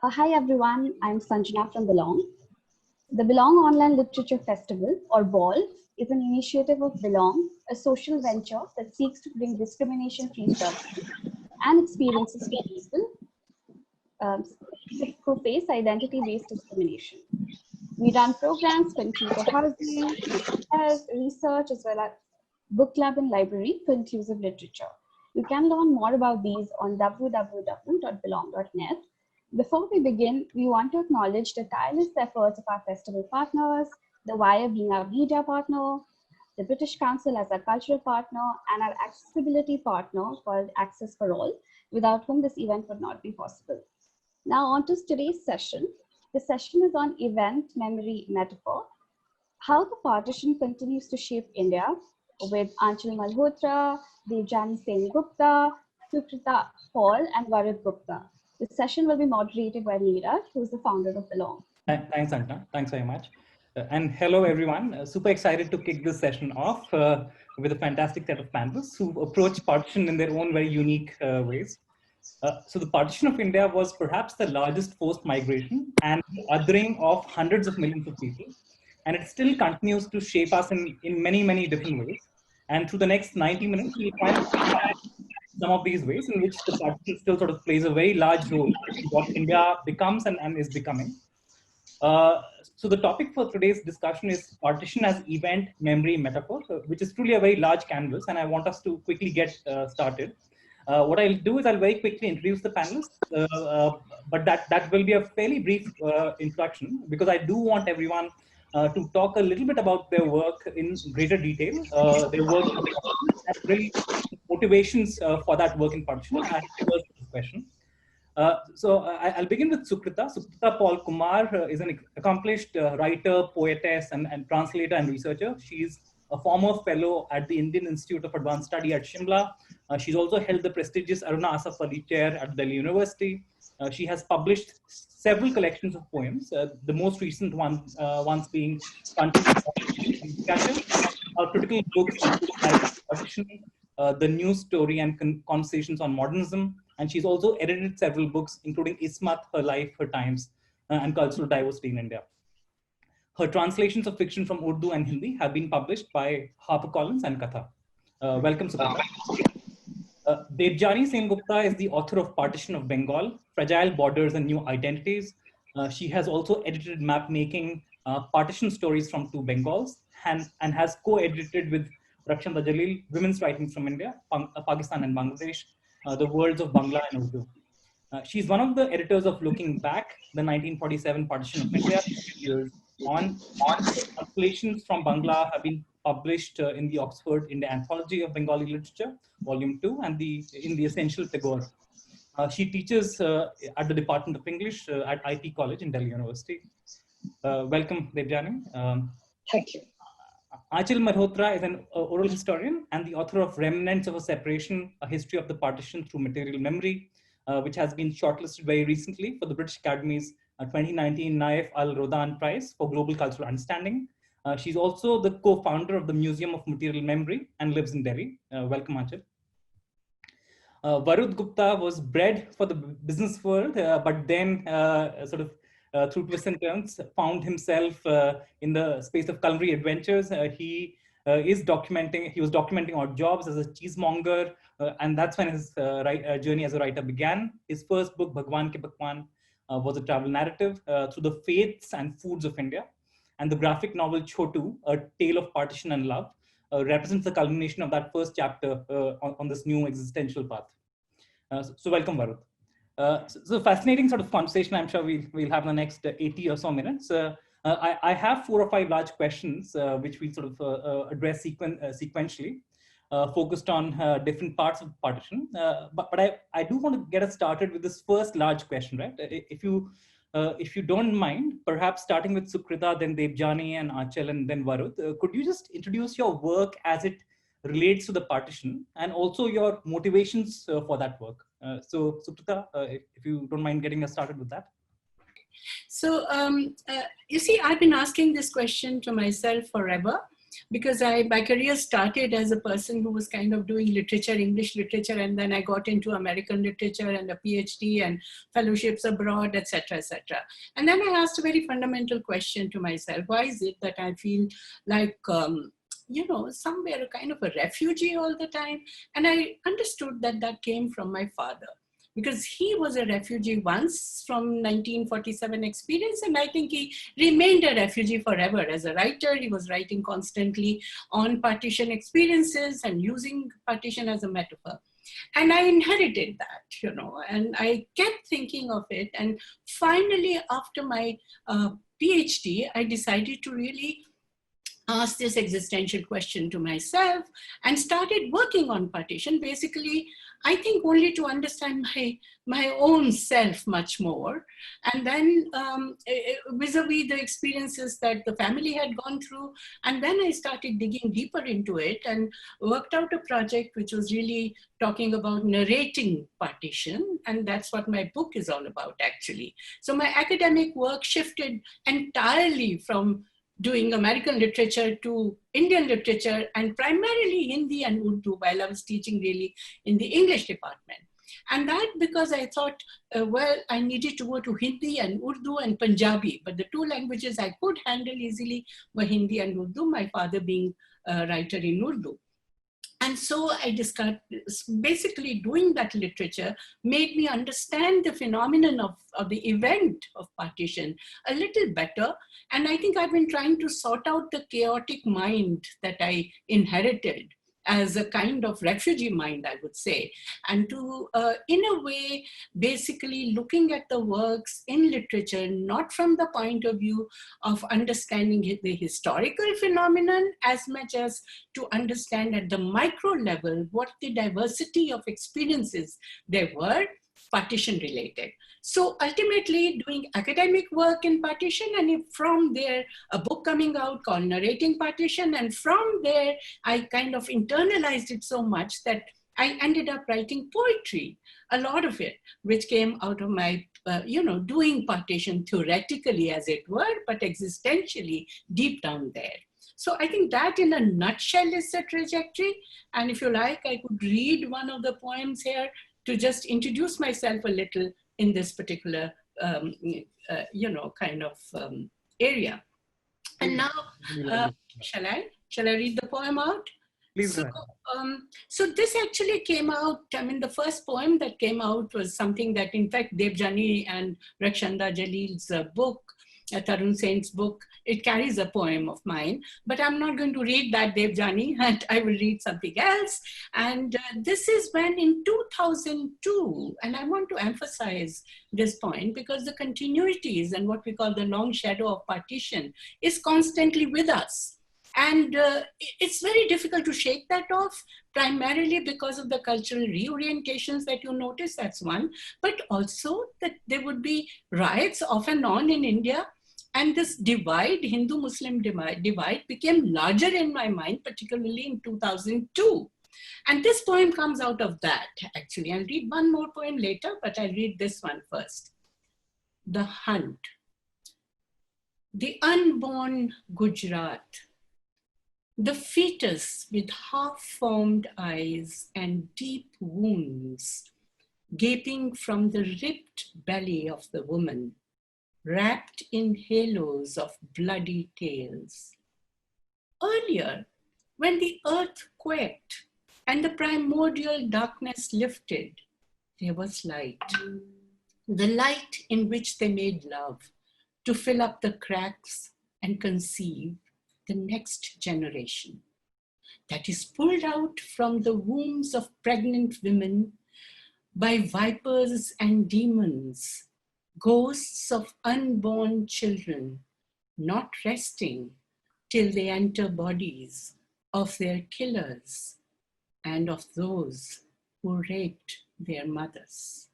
Hi everyone, I'm Sanjana from Belong. The Belong Online Literature Festival, or BOLF, is an initiative of Belong, a social venture that seeks to bring discrimination-free studies and experiences to people um, who face identity-based discrimination. We run programs for inclusive housing, mental health, research, as well as book club and library for inclusive literature. You can learn more about these on www.belong.net. Before we begin, we want to acknowledge the tireless efforts of our festival partners, the Wire being our media partner, the British Council as our cultural partner, and our accessibility partner called Access for All, without whom this event would not be possible. Now on to today's session. The session is on event memory metaphor, how the partition continues to shape India, with Aanchal Malhotra, Debjani Sengupta, Sukrita Paul, and Varud Gupta. The session will be moderated by Nirat, who is the founder of Belong. Thanks, Anta. Thanks very much. And hello, everyone. Super excited to kick this session off with a fantastic set of panelists who approach partition in their own very unique ways. So the partition of India was perhaps the largest forced migration and the othering of hundreds of millions of people. And it still continues to shape us in many, many different ways. And through the next 90 minutes, we'll find some of these ways in which the partition still sort of plays a very large role in what India becomes and is becoming. So the topic for today's discussion is partition as event memory metaphor, which is truly a very large canvas, and I want us to quickly get started. What I'll do is I'll very quickly introduce the panelists, but that will be a fairly brief introduction because I do want everyone to talk a little bit about their work in greater detail, their work in partition, and really motivations for that work in partition. And first question. I'll begin with Sukrita. Sukrita Paul Kumar is an accomplished writer, poetess, and translator and researcher. She's a former fellow at the Indian Institute of Advanced Study at Shimla. She's also held the prestigious Aruna Asaf Ali Chair at Delhi University. She has published several collections of poems, the most recent ones being critical books like Partition, The New Story and Conversations on Modernism. And she's also edited several books, including Ismat, Her Life, Her Times, and Cultural Diversity in India. Her translations of fiction from Urdu and Hindi have been published by HarperCollins and Katha. Welcome, Sukrita. Debjani Sengupta is the author of Partition of Bengal, Fragile Borders and New Identities. She has also edited map making partition stories from two Bengals and has co-edited with Rakshanda Jalil, Women's Writings from India, Pakistan and Bangladesh, The Worlds of Bangla and Urdu. She's one of the editors of Looking Back, the 1947 Partition of India, years on. Translations from Bangla have been published in the Oxford India Anthology of Bengali Literature, Volume 2, and in the Essential Tagore. She teaches at the Department of English at IT College in Delhi University. Welcome, Debjani. Thank you. Aanchal Malhotra is an oral historian and the author of Remnants of a Separation, A History of the Partition Through Material Memory, which has been shortlisted very recently for the British Academy's 2019 Naif Al-Rodan Prize for Global Cultural Understanding. She's also the co-founder of the Museum of Material Memory and lives in Delhi. Welcome, Aanchal. Varud Gupta was bred for the business world, but then through twists and turns, found himself in the space of culinary adventures. He was documenting odd jobs as a cheesemonger, and that's when his journey as a writer began. His first book, Bhagwan Ke Pakwan, was a travel narrative through the faiths and foods of India. And the graphic novel Chotu, A Tale of Partition and Love, represents the culmination of that first chapter on this new existential path. So welcome, Varud. So fascinating sort of conversation I'm sure we'll have in the next 80 or so minutes. I have 4 or 5 large questions which we sort of address sequentially, focused on different parts of the partition. But I do want to get us started with this first large question, right? If you don't mind, perhaps starting with Sukrita, then Debjani and Aanchal, and then Varud, could you just introduce your work as it relates to the partition and also your motivations for that work? So Sukrita, if you don't mind getting us started with that. So, you see, I've been asking this question to myself forever. because my career started as a person who was kind of doing literature, English literature, and then I got into American literature and a PhD and fellowships abroad, etc., etc. And then I asked a very fundamental question to myself: why is it that I feel like somewhere a kind of a refugee all the time? And I understood that that came from my father, because he was a refugee once from 1947 experience, and I think he remained a refugee forever. As a writer, he was writing constantly on partition experiences and using partition as a metaphor. And I inherited that, and I kept thinking of it. And finally, after my PhD, I decided to really ask this existential question to myself and started working on partition, basically, I think only to understand my own self much more. And then vis-a-vis the experiences that the family had gone through. And then I started digging deeper into it and worked out a project which was really talking about narrating partition. And that's what my book is all about, actually. So my academic work shifted entirely from doing American literature to Indian literature, and primarily Hindi and Urdu, while I was teaching really in the English department. And that because I thought, well, I needed to go to Hindi and Urdu and Punjabi, but the two languages I could handle easily were Hindi and Urdu, my father being a writer in Urdu. And so I discovered, basically doing that literature made me understand the phenomenon of the event of partition a little better. And I think I've been trying to sort out the chaotic mind that I inherited as a kind of refugee mind, I would say, and to, in a way, basically looking at the works in literature, not from the point of view of understanding the historical phenomenon as much as to understand at the micro level what the diversity of experiences there were partition related. So ultimately doing academic work in partition, and from there a book coming out called Narrating Partition, and from there I kind of internalized it so much that I ended up writing poetry, a lot of it, which came out of my, doing partition theoretically as it were, but existentially deep down there. So I think that in a nutshell is the trajectory. And if you like, I could read one of the poems here to just introduce myself a little in this particular, kind of area. And now, shall I read the poem out? Please. So this actually came out, I mean, the first poem that came out was something that, in fact, Debjani and Rakshanda Jalil's book, Tarun Sen's book, it carries a poem of mine, but I'm not going to read that, Debjani, and I will read something else. And this is when in 2002, and I want to emphasize this point because the continuities and what we call the long shadow of partition is constantly with us. And it's very difficult to shake that off, primarily because of the cultural reorientations that you notice, that's one, but also that there would be riots off and on in India. And this divide, Hindu-Muslim divide, became larger in my mind, particularly in 2002. And this poem comes out of that, actually. I'll read one more poem later, but I'll read this one first. The Hunt. The unborn Gujarat. The fetus with half-formed eyes and deep wounds, gaping from the ripped belly of the woman, wrapped in halos of bloody tails. Earlier, when the earth quaked and the primordial darkness lifted, there was light. The light in which they made love to fill up the cracks and conceive the next generation that is pulled out from the wombs of pregnant women by vipers and demons, ghosts of unborn children, not resting till they enter bodies of their killers and of those who raped their mothers.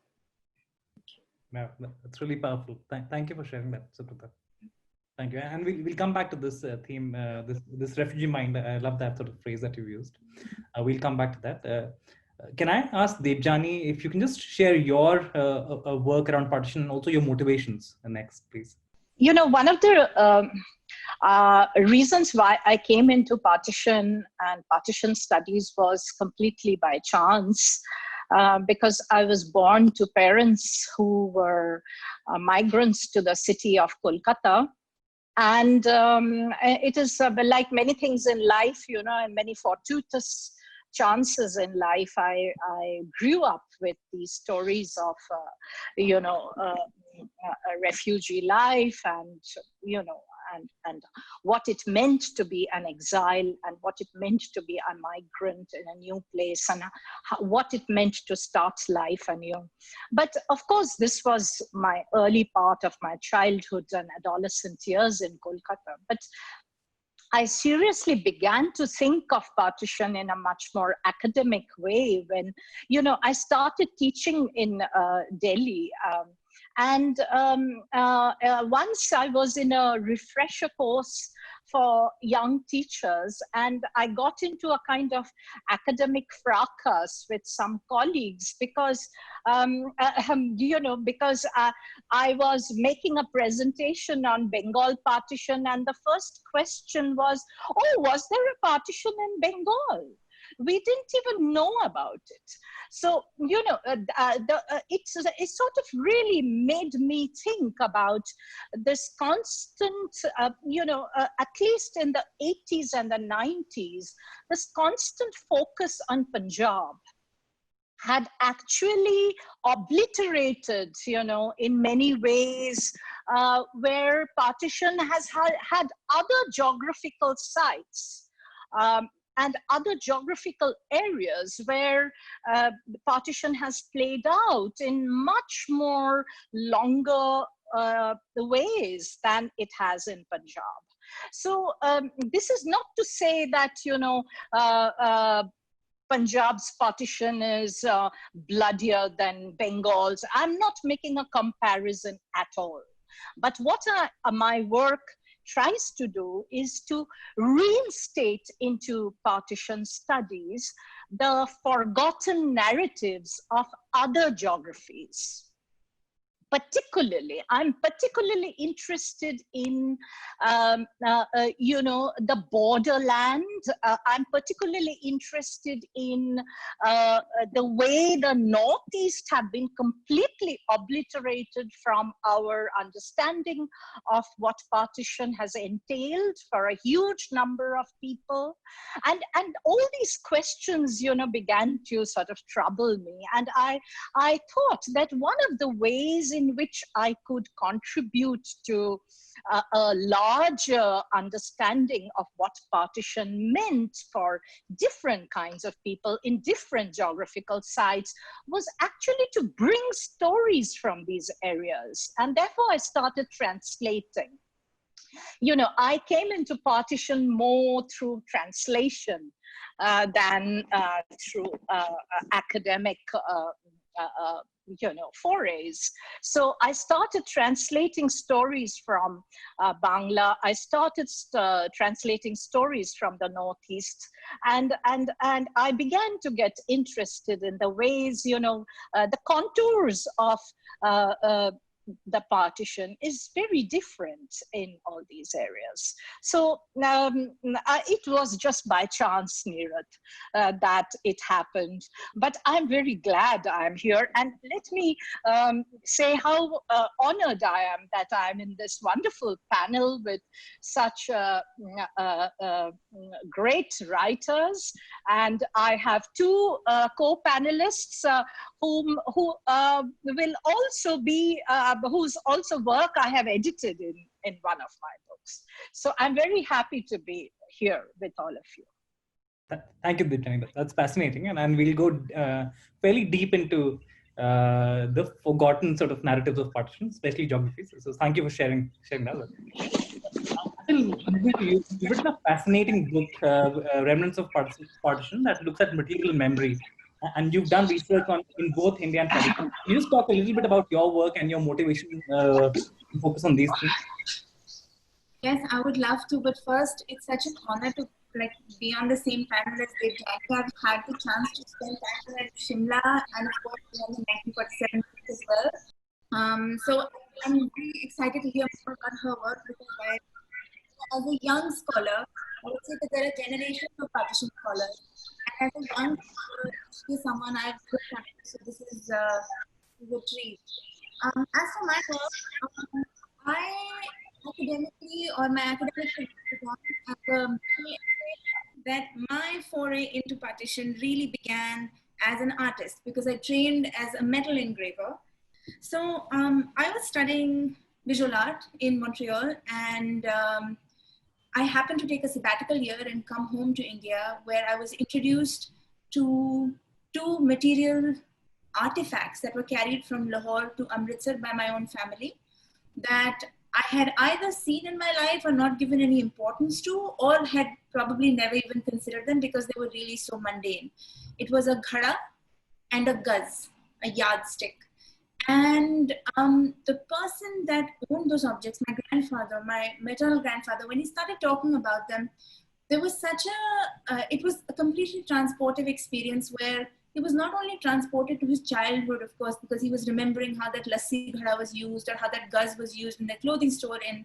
No, that's really powerful. Thank you for sharing that, Sukrita. Thank you. And we'll come back to this theme, this refugee mind. I love that sort of phrase that you used. We'll come back to that. Can I ask Debjani if you can just share your work around partition and also your motivations next, please? you know, one of the reasons why I came into partition and partition studies was completely by chance, because I was born to parents who were migrants to the city of Kolkata. And it is like many things in life, you know, and many fortuitous chances in life. I grew up with these stories of, you know, a refugee life, and, you know, and what it meant to be an exile, and what it meant to be a migrant in a new place, and what it meant to start life anew. But of course, this was my early part of my childhood and adolescent years in Kolkata. But I seriously began to think of partition in a much more academic way when, you know, I started teaching in Delhi. Once I was in a refresher course for young teachers, and I got into a kind of academic fracas with some colleagues because, you know, because I was making a presentation on Bengal partition, and the first question was, oh, was there a partition in Bengal? We didn't even know about it. So, you know, it sort of really made me think about this constant, you know, at least in the 80s and the 90s, this constant focus on Punjab had actually obliterated, you know, in many ways, where partition has had other geographical sites. And other geographical areas where the partition has played out in much more longer ways than it has in Punjab. So this is not to say that, you know, Punjab's partition is bloodier than Bengal's. I'm not making a comparison at all. But what my work tries to do is to reinstate into partition studies the forgotten narratives of other geographies. Particularly, I'm particularly interested in, you know, the borderland. I'm particularly interested in the way the Northeast have been completely obliterated from our understanding of what partition has entailed for a huge number of people. And all these questions, you know, began to sort of trouble me. And I thought that one of the ways in which I could contribute to a larger understanding of what partition meant for different kinds of people in different geographical sites was actually to bring stories from these areas. And therefore I started translating. You know, I came into partition more through translation than through academic you know, forays. So I started translating stories from Bangla. I started translating stories from the Northeast, and I began to get interested in the ways, you know, the contours of the partition is very different in all these areas. So it was just by chance, Nirat, that it happened. But I'm very glad I'm here. And let me say how honored I am that I'm in this wonderful panel with such great writers. And I have two co-panelists who will also be, whose also work I have edited in one of my books. So I'm very happy to be here with all of you. Thank you, Debjani. That's fascinating. And we'll go fairly deep into the forgotten sort of narratives of partition, especially geographies. So thank you for sharing that. You've written a fascinating book, Remnants of Partition, that looks at material memory. And you've done research in both India and Pakistan. Can you just talk a little bit about your work and your motivation to focus on these things? Yes, I would love to. But first, it's such an honor to be on the same panel as Debjani. I've had the chance to spend time at Shimla and of course in the 1947 as well. So I'm really excited to hear more about her work because as a young scholar, I would say that there are generations of partition scholars. And as a young scholar, she is someone I've looked up to, so this is a treat. As for my work, I academically or my academic began that my foray into partition really began as an artist because I trained as a metal engraver. So I was studying visual art in Montreal, and I happened to take a sabbatical year and come home to India, where I was introduced to two material artifacts that were carried from Lahore to Amritsar by my own family that I had either seen in my life or not given any importance to, or had probably never even considered them because they were really so mundane. It was a ghada and a guz, a yardstick. And the person that owned those objects, my grandfather, my maternal grandfather, when he started talking about them, there was such it was a completely transportive experience where he was not only transported to his childhood, of course, because he was remembering how that lassi ghada was used or how that guz was used in the clothing store in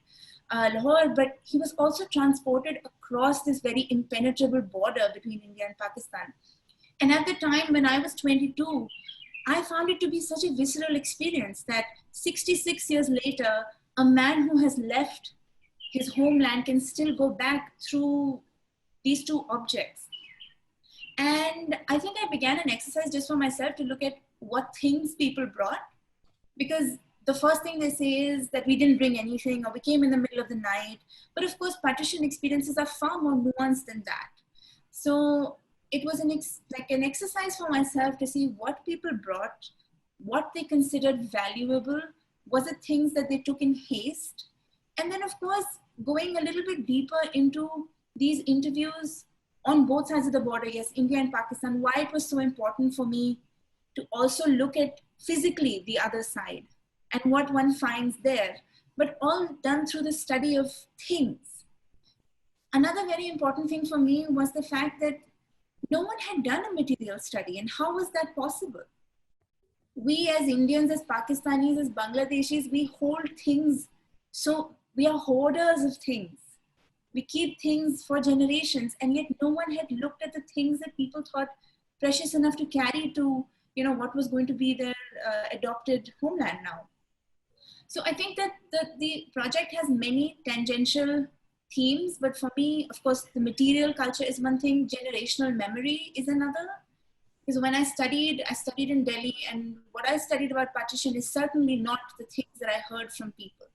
Lahore, but he was also transported across this very impenetrable border between India and Pakistan. And at the time when I was 22, I found it to be such a visceral experience that 66 years later, a man who has left his homeland can still go back through these two objects. And I think I began an exercise just for myself to look at what things people brought, because the first thing they say is that we didn't bring anything or we came in the middle of the night. But of course, partition experiences are far more nuanced than that. So it was like an exercise for myself to see what people brought, what they considered valuable, was it things that they took in haste? And then of course, going a little bit deeper into these interviews on both sides of the border, yes, India and Pakistan, why it was so important for me to also look at physically the other side and what one finds there, but all done through the study of things. Another very important thing for me was the fact that no one had done a material study, and how was that possible? We as Indians, as Pakistanis, as Bangladeshis, we hold things, so we are hoarders of things. We keep things for generations, and yet no one had looked at the things that people thought precious enough to carry to, what was going to be their adopted homeland now. So I think that the project has many tangential themes, but for me, of course, the material culture is one thing, generational memory is another. Because when I studied in Delhi, and what I studied about partition is certainly not the things that I heard from people.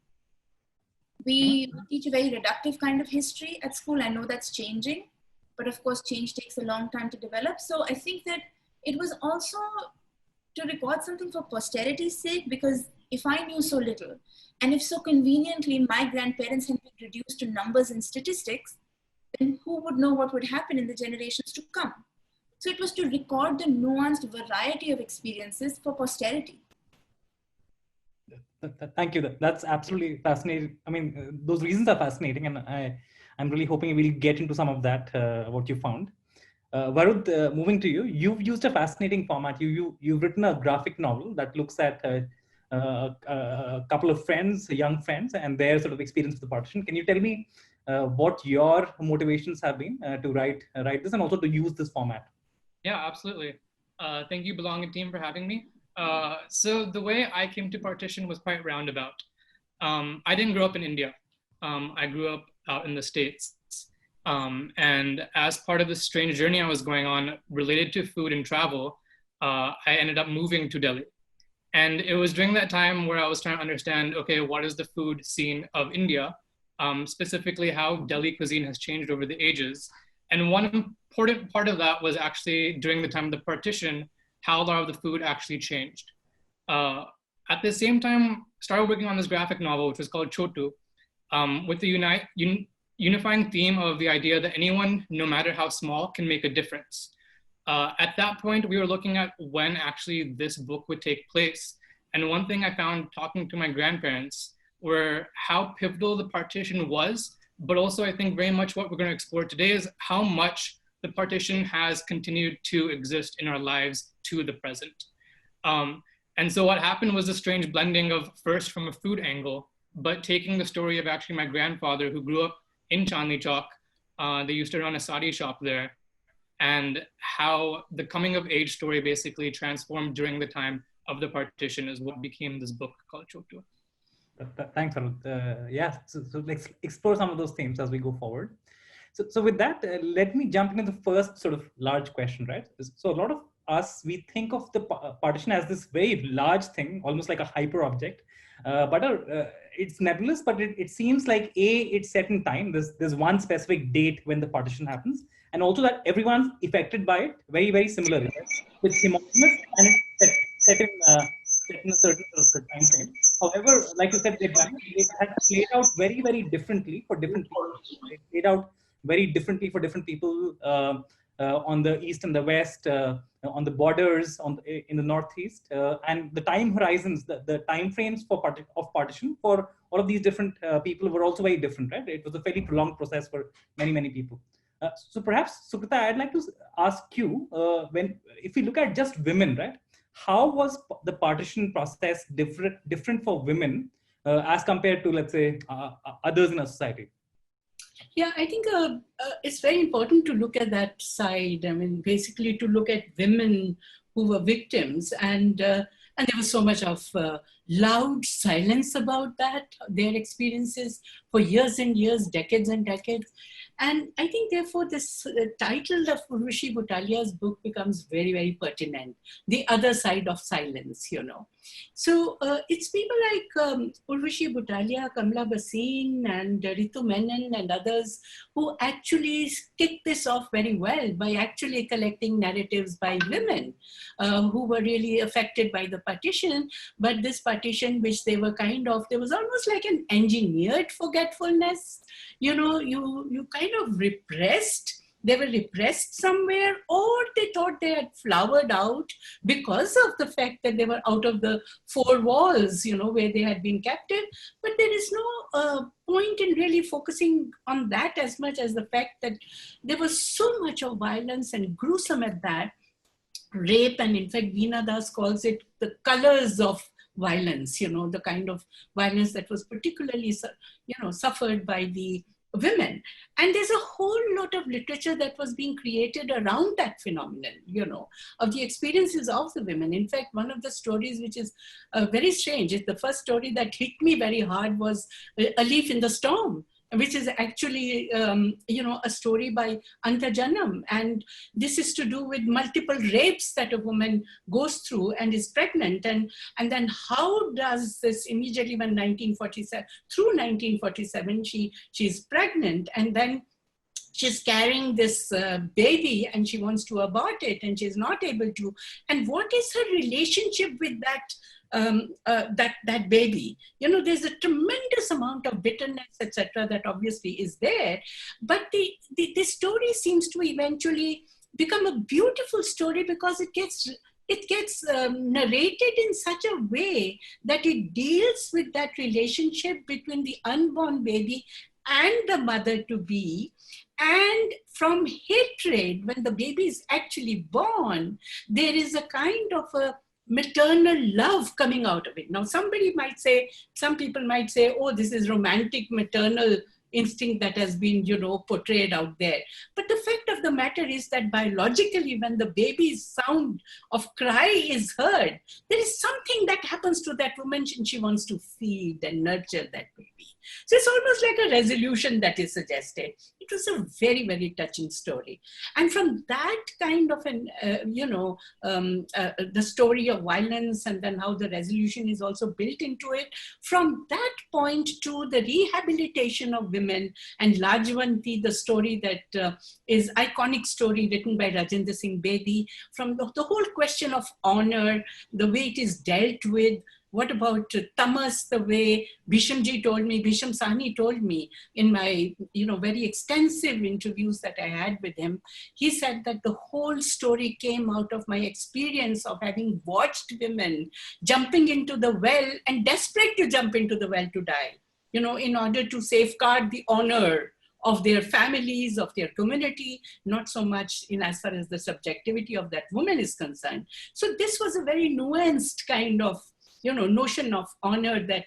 We teach a very reductive kind of history at school. I know that's changing, but of course, change takes a long time to develop. So I think that it was also to record something for posterity's sake, because if I knew so little, and if so conveniently my grandparents had been reduced to numbers and statistics, then who would know what would happen in the generations to come? So it was to record the nuanced variety of experiences for posterity. Thank you. That's absolutely fascinating. I mean, those reasons are fascinating, and I'm really hoping we'll get into some of that, what you found. Varud, moving to you, you've used a fascinating format. You've written a graphic novel that looks at a couple of friends, young friends, and their sort of experience with the partition. Can you tell me what your motivations have been to write this and also to use this format? Yeah, absolutely. Thank you, Belong team, for having me. So the way I came to partition was quite roundabout. I didn't grow up in India. I grew up out in the States. And as part of this strange journey I was going on related to food and travel, I ended up moving to Delhi. And it was during that time where I was trying to understand, okay, what is the food scene of India, specifically how Delhi cuisine has changed over the ages. And one important part of that was actually during the time of the partition, how a lot of the food actually changed. At the same time, started working on this graphic novel, which was called Chotu, with the unifying theme of the idea that anyone, no matter how small, can make a difference. At that point, we were looking at when actually this book would take place. And one thing I found talking to my grandparents were how pivotal the partition was, but also I think very much what we're going to explore today is how much the partition has continued to exist in our lives to the present. And so what happened was a strange blending of first from a food angle, but taking the story of actually my grandfather who grew up in Chandni Chowk. They used to run a sari shop there, and how the coming of age story basically transformed during the time of the partition is what became this book called Choktu. Thanks, Varud. Yeah, so let's explore some of those themes as we go forward. So with that, let me jump into the first sort of large question, right? So a lot of us, we think of the partition as this very large thing, almost like a hyper object. But it's nebulous, but it seems like it's set in time. There's one specific date when the partition happens, and also that everyone's affected by it very, very similarly. Right? It's homogeneous and it's set in a certain sort of time frame. However, like you said, it has played out very, very differently for different people. It played out very differently for different people on the east and the west, on the borders, in the northeast, and the time horizons, the time frames for partition for all of these different people were also very different, right? It was a fairly prolonged process for many, many people. So perhaps, Sukrita, I'd like to ask you, if we look at just women, right? How was the partition process different for women as compared to, let's say, others in a society? Yeah, I think it's very important to look at that side. I mean, basically to look at women who were victims, and there was so much of loud silence about that, their experiences for years and years, decades and decades. And I think, therefore, this title of Urvashi Bhutalia's book becomes very, very pertinent. The other side of silence, you know. So it's people like Urvashi Bhutalia, Kamla Bhasin, and Ritu Menon, and others who actually kicked this off very well by actually collecting narratives by women who were really affected by the partition. But this partition, which they were there was almost like an engineered forgetfulness. You know, you kind of repressed. They were repressed somewhere, or they thought they had flowered out because of the fact that they were out of the four walls, you know, where they had been captive. But there is no point in really focusing on that as much as the fact that there was so much of violence and gruesome at that. Rape, and in fact, Veena Das calls it the colors of violence, you know, the kind of violence that was particularly, you know, suffered by the women. And there's a whole lot of literature that was being created around that phenomenon, you know, of the experiences of the women. In fact, one of the stories which is very strange, the first story that hit me very hard was A Leaf in the Storm, which is actually, you know, a story by Antajanam. And this is to do with multiple rapes that a woman goes through and is pregnant. And then how does this immediately when 1947, through 1947, she's pregnant, and then she's carrying this baby and she wants to abort it and she's not able to. And what is her relationship with that baby? You know, there's a tremendous amount of bitterness, etc., that obviously is there. But the story seems to eventually become a beautiful story because it gets narrated in such a way that it deals with that relationship between the unborn baby and the mother-to-be. And from hatred, when the baby is actually born, there is a kind of a maternal love coming out of it. Now, some people might say, oh, this is romantic maternal instinct that has been, you know, portrayed out there. But the fact of the matter is that biologically, when the baby's sound of cry is heard, there is something that happens to that woman, and she wants to feed and nurture that baby. So it's almost like a resolution that is suggested. It was a very, very touching story. And from that kind of the story of violence, and then how the resolution is also built into it, from that point to the rehabilitation of women and Lajwanti, the story that is iconic story written by Rajendra Singh Bedi, from the whole question of honor, the way it is dealt with. What about tamas, the way Bhisham Sahni told me in my, you know, very extensive interviews that I had with him. He said that the whole story came out of my experience of having watched women jumping into the well and desperate to jump into the well to die, you know, in order to safeguard the honor of their families, of their community, not so much in as far as the subjectivity of that woman is concerned. So this was a very nuanced kind of, notion of honor that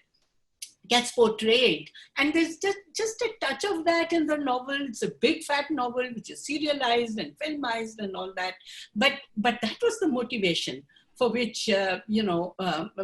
gets portrayed. And there's just a touch of that in the novel. It's a big fat novel, which is serialized and filmized and all that. But that was the motivation for which,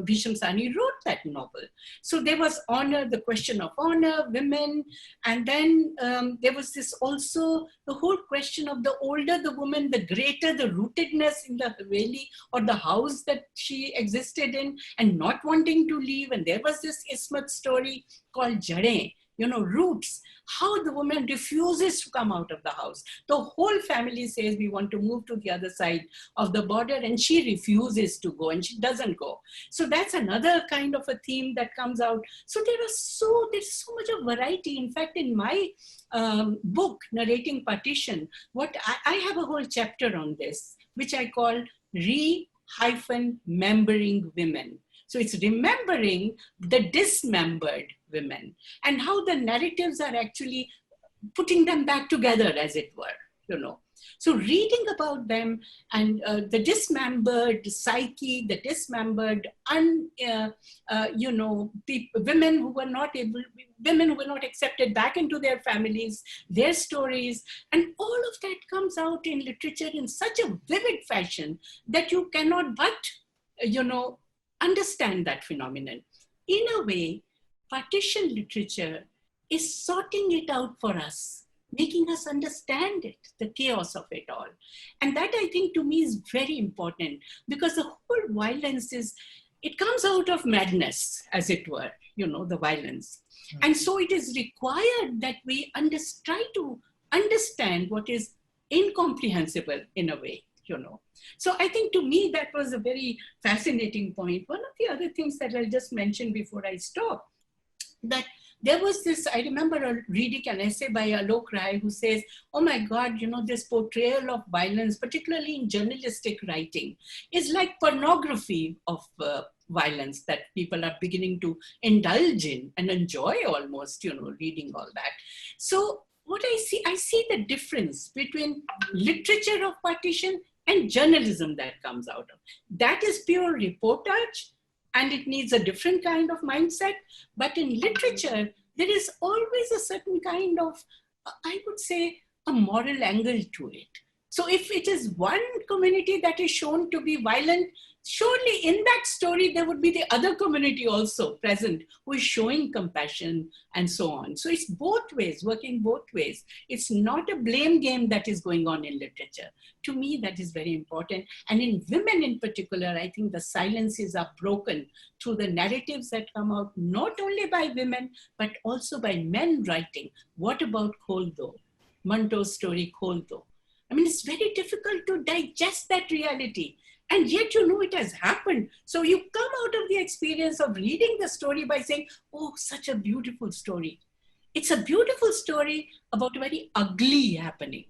Bhisham Sani wrote that novel. So there was honor, the question of honor, women, and then there was this also, the whole question of the older the woman, the greater the rootedness in the Haveli or the house that she existed in and not wanting to leave. And there was this Ismat story called Jade, roots, how the woman refuses to come out of the house. The whole family says, we want to move to the other side of the border, and she refuses to go, and she doesn't go. So that's another kind of a theme that comes out. So there's so much of variety. In fact, in my book, Narrating Partition, I have a whole chapter on this, which I call remembering women. So it's remembering the dismembered women and how the narratives are actually putting them back together, as it were, So reading about them and the dismembered psyche, the dismembered, women who were not accepted back into their families, their stories, and all of that comes out in literature in such a vivid fashion that you cannot but, understand that phenomenon. In a way, partition literature is sorting it out for us, making us understand it, the chaos of it all. And that, I think, to me is very important, because the whole violence it comes out of madness, as it were, the violence. And so it is required that we try to understand what is incomprehensible in a way, So I think, to me, that was a very fascinating point. One of the other things that I'll just mention before I stop, that there was this, I remember reading an essay by Alok Rai who says, oh my God, this portrayal of violence, particularly in journalistic writing, is like pornography of violence that people are beginning to indulge in and enjoy almost, reading all that. So what I see the difference between literature of partition and journalism that comes out of. That is pure reportage, and it needs a different kind of mindset. But in literature, there is always a certain kind of, I would say, a moral angle to it. So if it is one community that is shown to be violent, surely in that story, there would be the other community also present who is showing compassion and so on. So it's both ways, working both ways. It's not a blame game that is going on in literature. To me, that is very important. And in women in particular, I think the silences are broken through the narratives that come out, not only by women, but also by men writing. What about Kholdo? Manto's story, Kholdo. I mean, it's very difficult to digest that reality. And yet, it has happened. So you come out of the experience of reading the story by saying, oh, such a beautiful story. It's a beautiful story about a very ugly happening.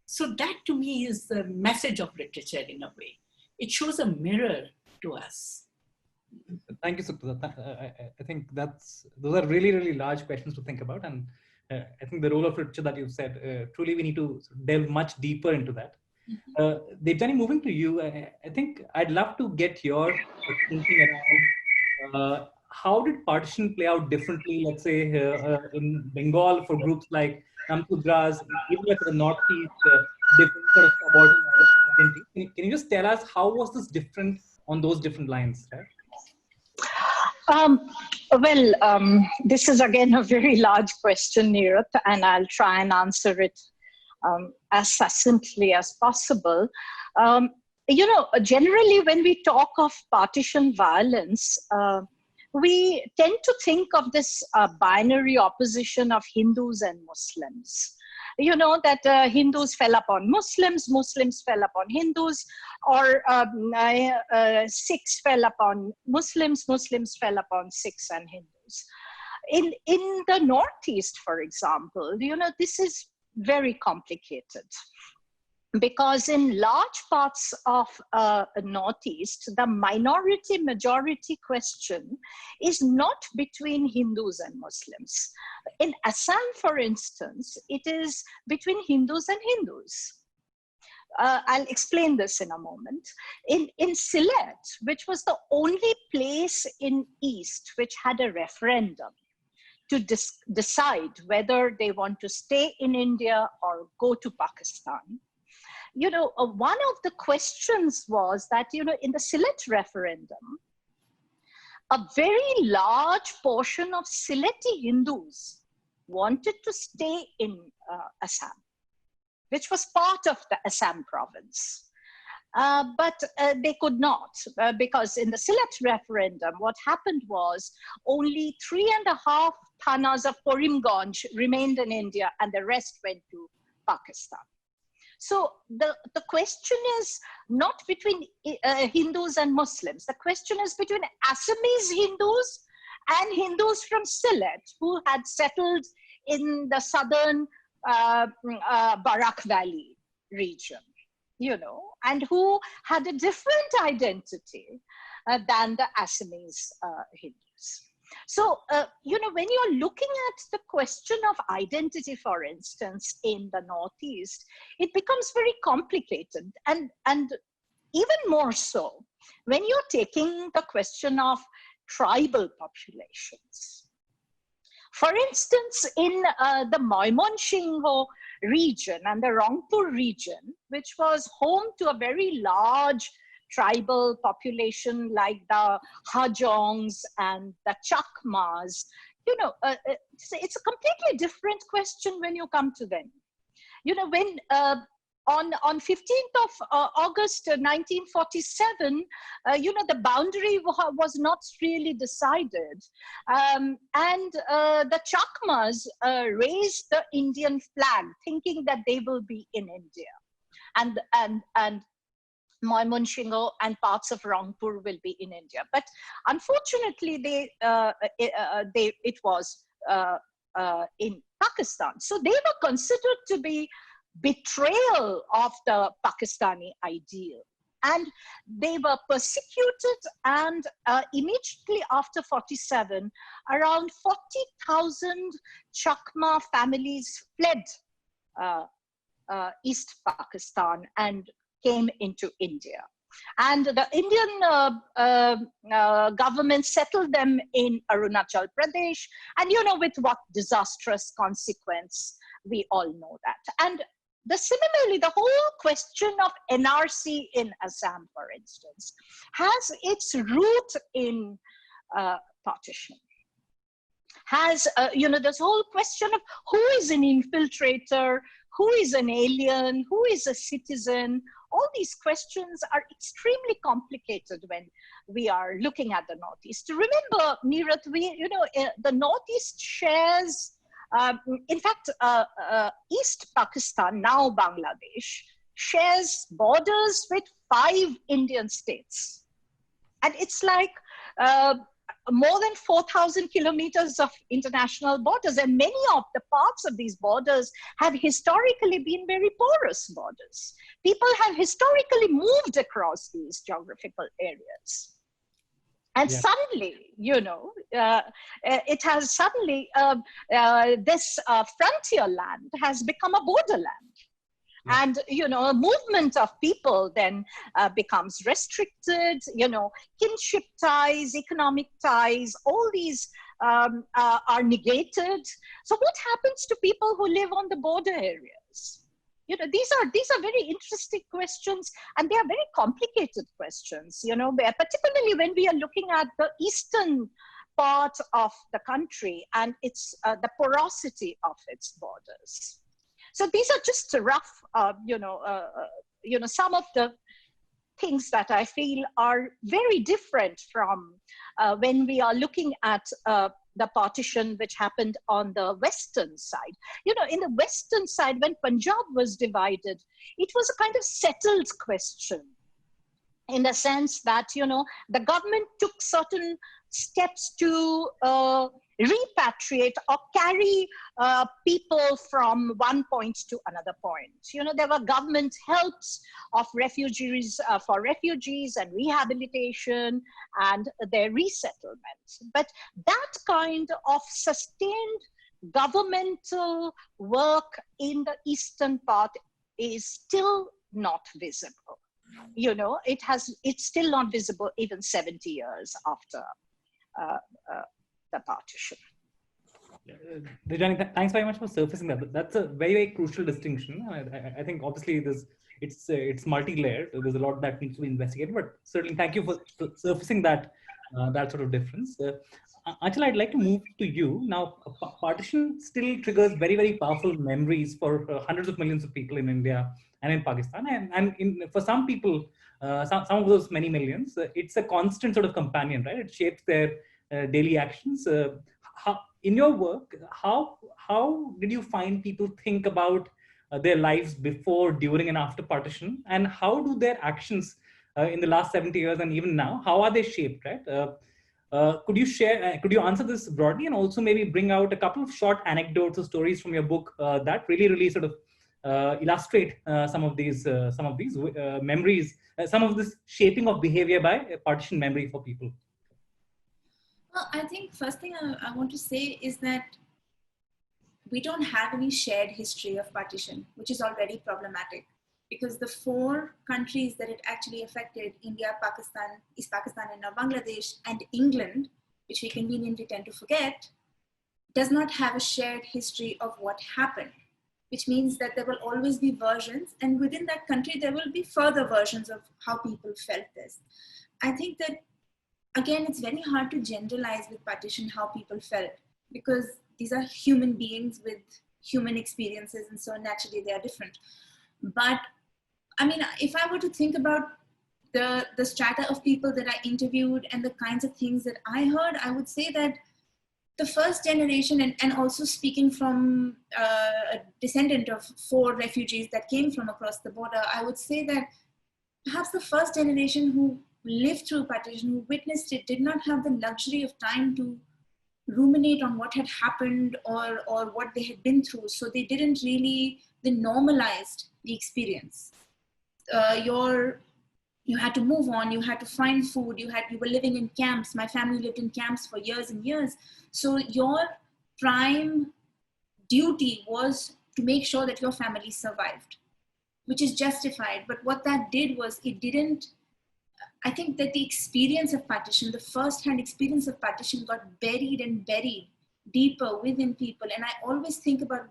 So that, to me, is the message of literature in a way. It shows a mirror to us. Thank you, Sukrita. I think those are really, really large questions to think about. And I think the role of literature that you've said, truly we need to delve much deeper into that. Debjani, moving to you, I think I'd love to get your thinking around how did partition play out differently, let's say in Bengal for groups like Namkudras, even like the Northeast, different sort of subaltern identity. Can you just tell us how was this different on those different lines? Right? This is again a very large question, Nirat, and I'll try and answer it as succinctly as possible. Generally when we talk of partition violence, we tend to think of this binary opposition of Hindus and Muslims. That Hindus fell upon Muslims, Muslims fell upon Hindus, or Sikhs fell upon Muslims, Muslims fell upon Sikhs and Hindus. In the Northeast, for example, this is very complicated. because in large parts of Northeast, the minority-majority question is not between Hindus and Muslims. In Assam, for instance, it is between Hindus and Hindus. I'll explain this in a moment. In Sylhet, which was the only place in East which had a referendum to decide whether they want to stay in India or go to Pakistan, one of the questions was that, in the Sylhet referendum, a very large portion of Sylheti Hindus wanted to stay in Assam, which was part of the Assam province. But they could not, because in the Sylhet referendum, what happened was only 3.5 thanas of Karimganj remained in India and the rest went to Pakistan. So the question is not between Hindus and Muslims. The question is between Assamese Hindus and Hindus from Sylhet who had settled in the southern Barak Valley region, and who had a different identity than the Assamese Hindus. So, when you're looking at the question of identity, for instance, in the Northeast, it becomes very complicated. And even more so, when you're taking the question of tribal populations. For instance, in the Mymensingh region and the Rangpur region, which was home to a very large tribal population like the Hajongs and the Chakmas, it's a completely different question when you come to them. When on 15th of August 1947, the boundary was not really decided. And the Chakmas raised the Indian flag, thinking that they will be in India. And Mymensingh and parts of Rangpur will be in India. But unfortunately, it was in Pakistan. So they were considered to be betrayal of the Pakistani ideal. And they were persecuted, and immediately after 47, around 40,000 Chakma families fled East Pakistan and came into India. And the Indian government settled them in Arunachal Pradesh, and with what disastrous consequence, we all know that. And similarly, the whole question of NRC in Assam, for instance, has its root in partition. Has, this whole question of who is an infiltrator, who is an alien, who is a citizen. All these questions are extremely complicated when we are looking at the Northeast. Remember, Nirat, the Northeast shares, in fact, East Pakistan, now Bangladesh, shares borders with 5 Indian states. And it's like more than 4,000 kilometers of international borders. And many of the parts of these borders have historically been very porous borders. People have historically moved across these geographical areas. And suddenly, it has suddenly, this frontier land has become a borderland. And, movement of people then becomes restricted, kinship ties, economic ties, all these are negated. So what happens to people who live on the border areas? These are very interesting questions, and they are very complicated questions, particularly when we are looking at the eastern part of the country and its the porosity of its borders. So these are just rough, some of the things that I feel are very different from when we are looking at the partition which happened on the western side. In the western side, when Punjab was divided, it was a kind of settled question, in the sense that, the government took certain steps to repatriate or carry people from one point to another point. You know, there were government helps of refugees for refugees and rehabilitation and their resettlement. But that kind of sustained governmental work in the eastern part is still not visible. You know, it's still not visible even 70 years after the partition. Debjani, thanks very much for surfacing that. That's a very, very crucial distinction. I think obviously it's multi-layered. There's a lot that needs to be investigated, but certainly thank you for surfacing that that sort of difference. Aanchal, I'd like to move to you. Now, partition still triggers very, very powerful memories for hundreds of millions of people in India and in Pakistan. And for some people, some of those many millions, it's a constant sort of companion, right? It shapes their daily actions. In your work, how did you find people think about their lives before, during, and after partition? And how do their actions in the last 70 years and even now, how are they shaped, right? Could you share, could you answer this broadly, and also maybe bring out a couple of short anecdotes or stories from your book that really sort of illustrate some of these memories, some of this shaping of behavior by partition memory for people? Well, I think first thing I want to say is that we don't have any shared history of partition, which is already problematic, because the 4 countries that it actually affected, India, Pakistan, East Pakistan, and now Bangladesh, and England, which we conveniently tend to forget, does not have a shared history of what happened, which means that there will always be versions, and within that country, there will be further versions of how people felt this. I think that, again, it's very hard to generalize with partition how people felt, because these are human beings with human experiences, and so naturally they are different. But I mean, if I were to think about the strata of people that I interviewed and the kinds of things that I heard, I would say that the first generation, and also speaking from a descendant of 4 refugees that came from across the border, I would say that perhaps the first generation who lived through partition, who witnessed it, did not have the luxury of time to ruminate on what had happened or what they had been through. So they didn't really, they normalized the experience. You had to move on, you had to find food, you were living in camps. My family lived in camps for years and years. So your prime duty was to make sure that your family survived, which is justified. But what that did was I think that the experience of partition, the first-hand experience of partition, got buried and buried deeper within people. And I always think about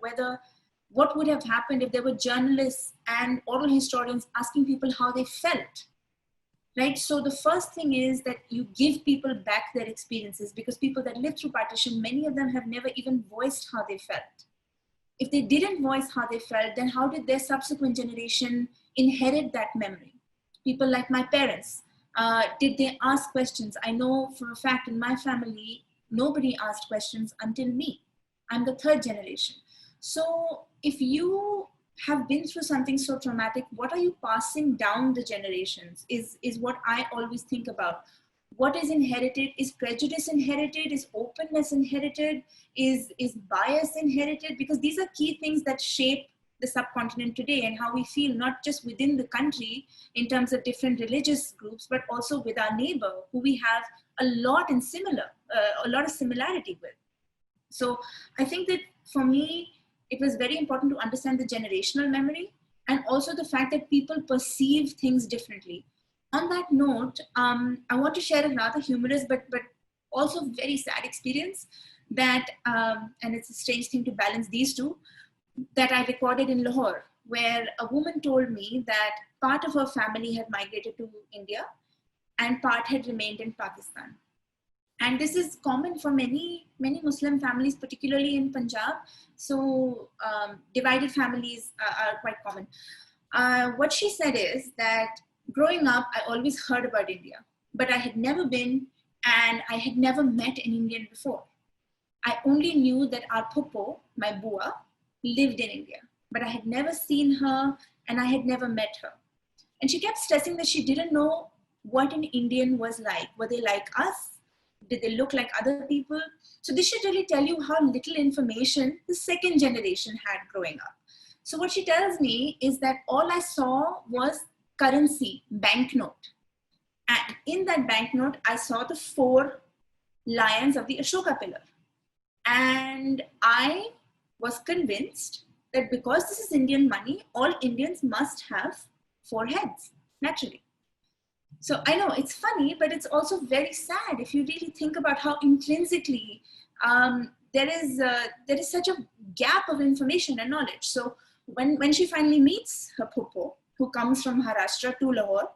what would have happened if there were journalists and oral historians asking people how they felt, right? So the first thing is that you give people back their experiences, because people that lived through partition, many of them have never even voiced how they felt. If they didn't voice how they felt, then how did their subsequent generation inherit that memory? People like my parents, did they ask questions? I know for a fact in my family, nobody asked questions until me. I'm the 3rd generation. So if you have been through something so traumatic, what are you passing down the generations is what I always think about. What is inherited? Is prejudice inherited? Is openness inherited? Is bias inherited? Because these are key things that shape the subcontinent today and how we feel, not just within the country in terms of different religious groups, but also with our neighbor, who we have a lot of similarity with. So I think that for me, it was very important to understand the generational memory, and also the fact that people perceive things differently. On that note, I want to share a rather humorous but also very sad experience that, and it's a strange thing to balance these two, that I recorded in Lahore, where a woman told me that part of her family had migrated to India and part had remained in Pakistan. And this is common for many Muslim families, particularly in Punjab. So divided families are quite common. What she said is that growing up, I always heard about India, but I had never been, and I had never met an Indian before. I only knew that our Puppo, my Bua, lived in India, but I had never seen her and I had never met her. And she kept stressing that she didn't know what an Indian was like. Were they like us? Did they look like other people? So this should really tell you how little information the second generation had growing up. So what she tells me is that all I saw was currency, banknote. And in that banknote, I saw the 4 lions of the Ashoka pillar. And I was convinced that because this is Indian money, all Indians must have 4 heads, naturally. So I know it's funny, but it's also very sad if you really think about how intrinsically there is such a gap of information and knowledge. So when she finally meets her Puppo, who comes from Maharashtra to Lahore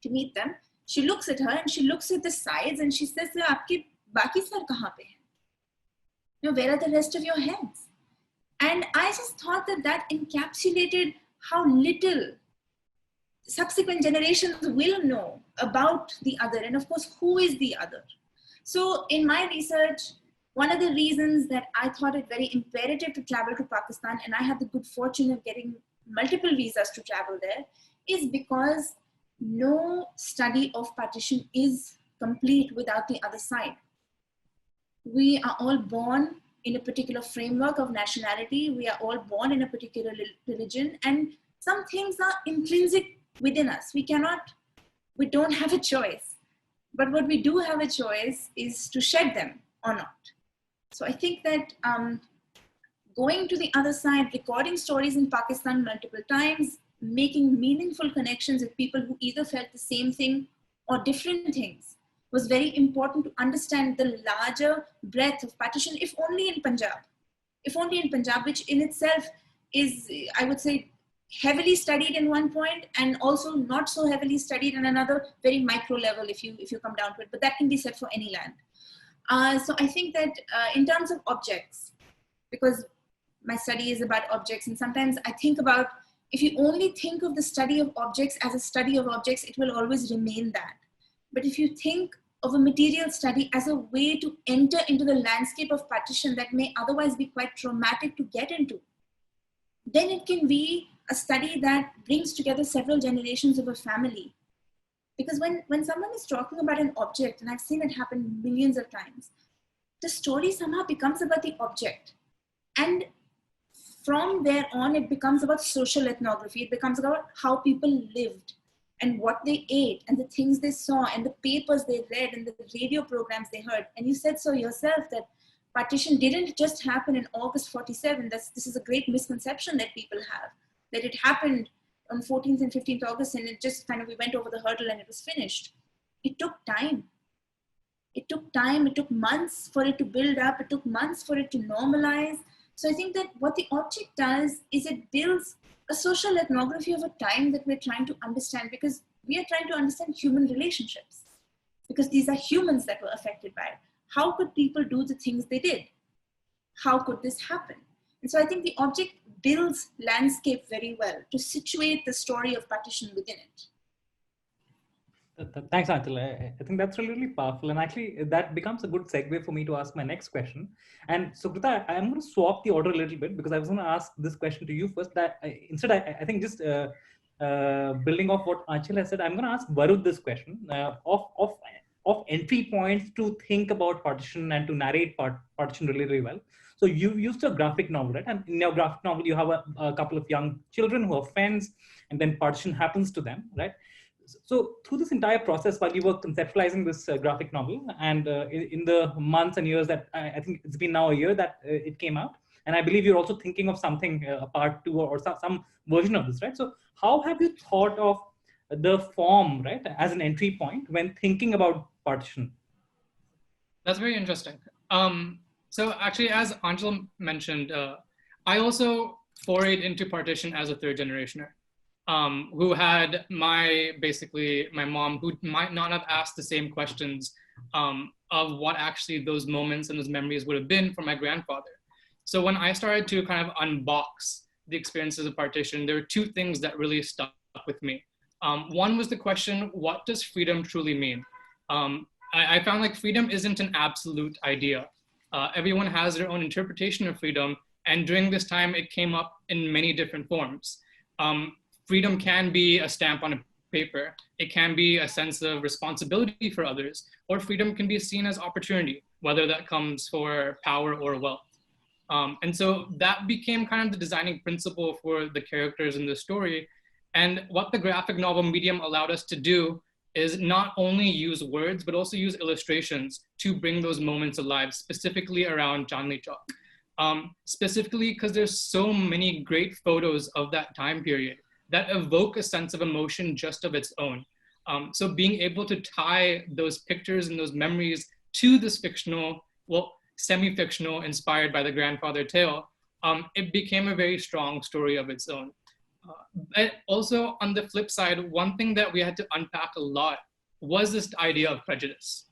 to meet them, she looks at her and she looks at the sides and she says, "Aapke baki sar kahan pe hai? You know, where are the rest of your heads?" And I just thought that encapsulated how little subsequent generations will know about the other, and of course, who is the other. So in my research, one of the reasons that I thought it very imperative to travel to Pakistan, and I had the good fortune of getting multiple visas to travel there, is because no study of partition is complete without the other side. We are all born in a particular framework of nationality. We are all born in a particular religion, and some things are intrinsic within us. We don't have a choice. But what we do have a choice is to shed them or not. So I think that going to the other side, recording stories in Pakistan multiple times, making meaningful connections with people who either felt the same thing or different things was very important to understand the larger breadth of partition, if only in Punjab, which in itself is, I would say, heavily studied in one point and also not so heavily studied in another, very micro level if you come down to it, but that can be said for any land. So I think that in terms of objects, because my study is about objects, and sometimes I think about, if you only think of the study of objects as a study of objects, it will always remain that. But if you think of a material study as a way to enter into the landscape of partition that may otherwise be quite traumatic to get into, then it can be a study that brings together several generations of a family. Because when someone is talking about an object, and I've seen it happen millions of times, the story somehow becomes about the object. And from there on, it becomes about social ethnography. It becomes about how people lived and what they ate and the things they saw and the papers they read and the radio programs they heard. And you said so yourself that partition didn't just happen in August 47. This is a great misconception that people have, that it happened on 14th and 15th August and it just kind of, we went over the hurdle and it was finished. It took time. It took time. It took months for it to build up. It took months for it to normalize. So I think that what the object does is it builds a social ethnography of a time that we're trying to understand, because we are trying to understand human relationships, because these are humans that were affected by it. How could people do the things they did? How could this happen? And so I think the object builds landscape very well to situate the story of partition within it. Thanks, Aanchal. I think that's really, really powerful. And actually, that becomes a good segue for me to ask my next question. And Sukrita, I'm going to swap the order a little bit, because I was going to ask this question to you first. Instead, I think just building off what Aanchal has said, I'm going to ask Varud this question of entry points to think about partition and to narrate partition really, really well. So you've used a graphic novel, right? And in your graphic novel, you have a couple of young children who are friends, and then partition happens to them, right? So through this entire process, while you were conceptualizing this graphic novel, and in the months and years that I think it's been now a year that it came out, and I believe you're also thinking of something, a part 2 or some version of this, right? So how have you thought of the form, right, as an entry point when thinking about partition? That's very interesting. So actually, as Aanchal mentioned, I also forayed into partition as a third generationer. Who had basically my mom, who might not have asked the same questions of what actually those moments and those memories would have been for my grandfather. So when I started to kind of unbox the experiences of partition, there were 2 things that really stuck with me. One was the question, what does freedom truly mean? I found like freedom isn't an absolute idea. Everyone has their own interpretation of freedom, and during this time, it came up in many different forms. Freedom can be a stamp on a paper. It can be a sense of responsibility for others, or freedom can be seen as opportunity, whether that comes for power or wealth. And so that became kind of the designing principle for the characters in the story. And what the graphic novel medium allowed us to do is not only use words, but also use illustrations to bring those moments alive, specifically around Chandni Chowk. Specifically because there's so many great photos of that time period that evoke a sense of emotion just of its own. So being able to tie those pictures and those memories to this fictional, well, semi-fictional, inspired by the grandfather tale, it became a very strong story of its own. But also on the flip side, one thing that we had to unpack a lot was this idea of prejudice.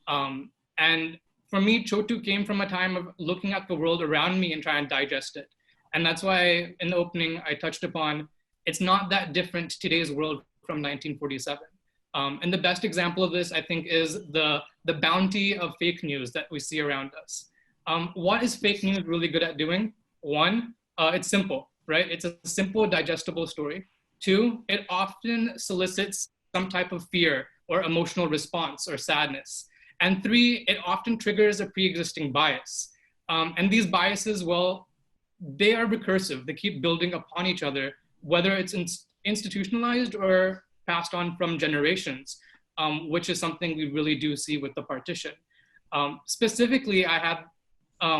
And for me, Chotu came from a time of looking at the world around me and trying to digest it. And that's why in the opening, I touched upon, it's not that different to today's world from 1947. And the best example of this, I think, is the bounty of fake news that we see around us. What is fake news really good at doing? One, it's simple, right? It's a simple, digestible story. Two, it often solicits some type of fear or emotional response or sadness. And three, it often triggers a pre-existing bias. And these biases, well, they are recursive. They keep building upon each other, whether it's institutionalized or passed on from generations, which is something we really do see with the partition. Specifically, I had,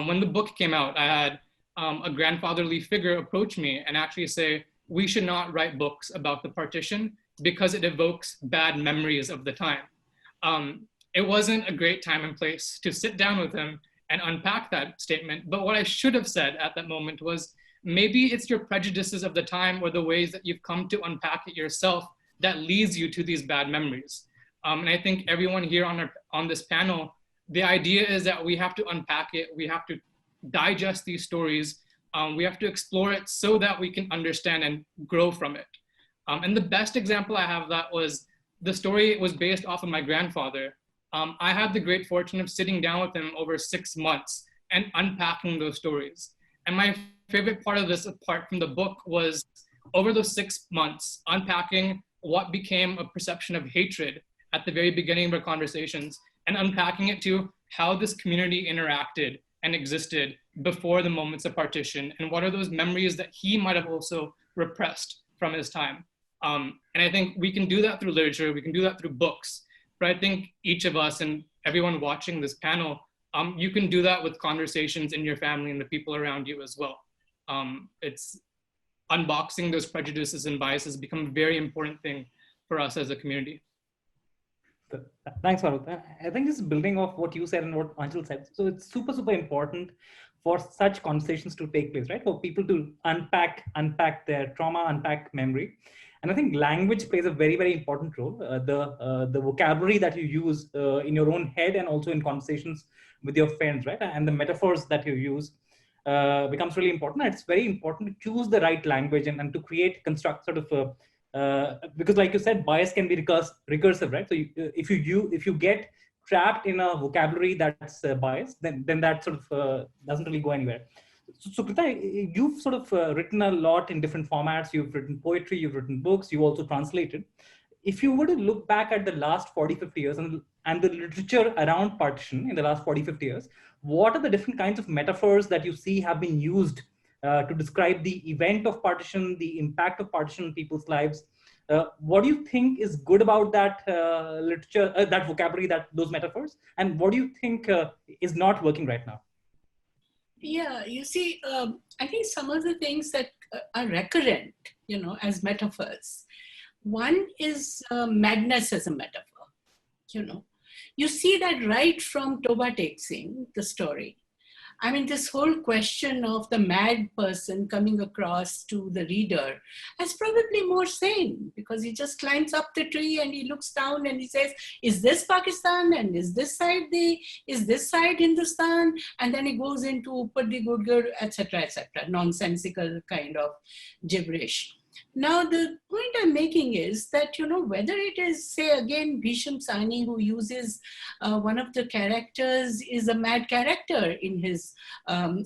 when the book came out, I had a grandfatherly figure approach me and actually say, we should not write books about the partition because it evokes bad memories of the time. It wasn't a great time and place to sit down with him and unpack that statement. But what I should have said at that moment was, maybe it's your prejudices of the time or the ways that you've come to unpack it yourself that leads you to these bad memories. And I think everyone here on this panel, the idea is that we have to unpack it. We have to digest these stories. We have to explore it so that we can understand and grow from it. And the best example I have of that was, the story was based off of my grandfather. I had the great fortune of sitting down with him over 6 months and unpacking those stories. And my favorite part of this, apart from the book, was over those 6 months, unpacking what became a perception of hatred at the very beginning of our conversations, and unpacking it to how this community interacted and existed before the moments of partition, and what are those memories that he might have also repressed from his time. And I think we can do that through literature, we can do that through books, but I think each of us and everyone watching this panel, you can do that with conversations in your family and the people around you as well. It's unboxing those prejudices and biases become a very important thing for us as a community. Thanks, Varud. I think this is building off what you said and what Aanchal said. So it's super, super important for such conversations to take place, right? For people to unpack their trauma, unpack memory. And I think language plays a very, very important role. The vocabulary that you use in your own head and also in conversations with your friends, right? And the metaphors that you use becomes really important. It's very important to choose the right language and to create, construct sort of, because like you said, bias can be recursive, right? So if you get trapped in a vocabulary that's biased, then that sort of doesn't really go anywhere. So Sukrita, you've sort of written a lot in different formats. You've written poetry, you've written books, you also translated. If you were to look back at the last 40, 50 years and the literature around partition in the last 40, 50 years, what are the different kinds of metaphors that you see have been used to describe the event of partition, the impact of partition in people's lives? What do you think is good about that literature, that vocabulary, those metaphors? And what do you think is not working right now? Yeah, you see, I think some of the things that are recurrent, as metaphors. One is madness as a metaphor, You see that right from Toba Tek Singh, the story. I mean, this whole question of the mad person coming across to the reader is probably more sane, because he just climbs up the tree and he looks down and he says, is this Pakistan? And is this side Hindustan? And then he goes into Upadi Gurgur, etc., nonsensical kind of gibberish. Now, the point I'm making is that, whether it is, say, again, Bhisham Sani, who uses one of the characters is a mad character in his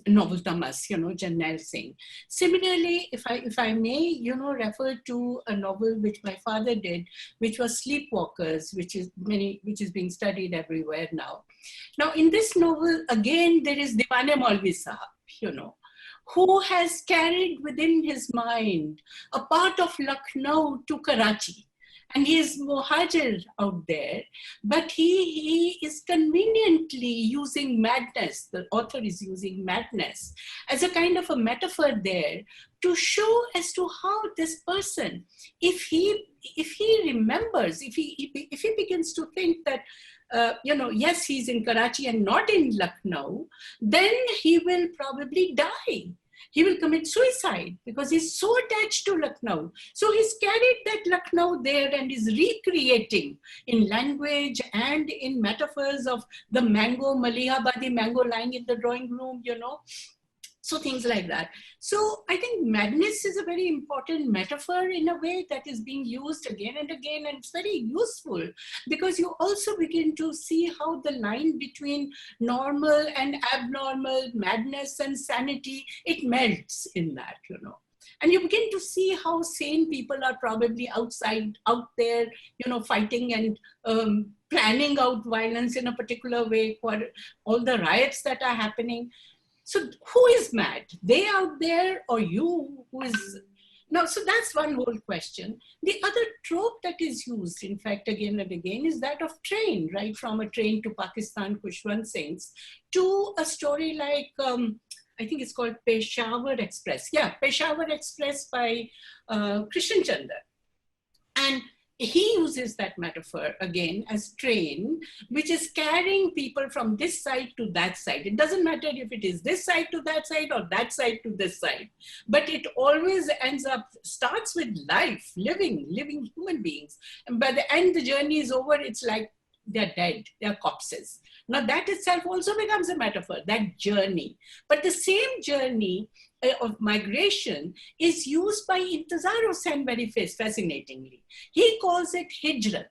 novel Tamas, Jarnail Singh. Similarly, if I may, refer to a novel which my father did, which was Sleepwalkers, which is being studied everywhere now. Now, in this novel, again, there is Diwane Maulvi Sahab, who has carried within his mind a part of Lucknow to Karachi. And he is Muhajir out there, but he is conveniently using madness, the author is using madness as a kind of a metaphor there to show as to how this person, if he remembers, if he begins to think that yes, he's in Karachi and not in Lucknow, then he will probably die. He will commit suicide because he's so attached to Lucknow. So he's carried that Lucknow there and is recreating in language and in metaphors of the mango, Malihabadi mango lying in the drawing room, So things like that. So I think madness is a very important metaphor in a way that is being used again and again, and it's very useful because you also begin to see how the line between normal and abnormal, madness and sanity, it melts in that, And you begin to see how sane people are probably out there, fighting and planning out violence in a particular way for all the riots that are happening. So who is mad? They out there or you who is... No, so that's one whole question. The other trope that is used, in fact, again and again, is that of train, right? From a train to Pakistan, Khushwant Singh's, to a story like, I think it's called Peshawar Express. Yeah, Peshawar Express by Krishan Chandra. And he uses that metaphor again as train, which is carrying people from this side to that side. It doesn't matter if it is this side to that side or that side to this side, but it always starts with life, living human beings. And by the end, the journey is over, it's like they're dead, they're corpses. Now that itself also becomes a metaphor, that journey. But the same journey of migration is used by Intezar Hussain very fascinatingly. He calls it hijrat,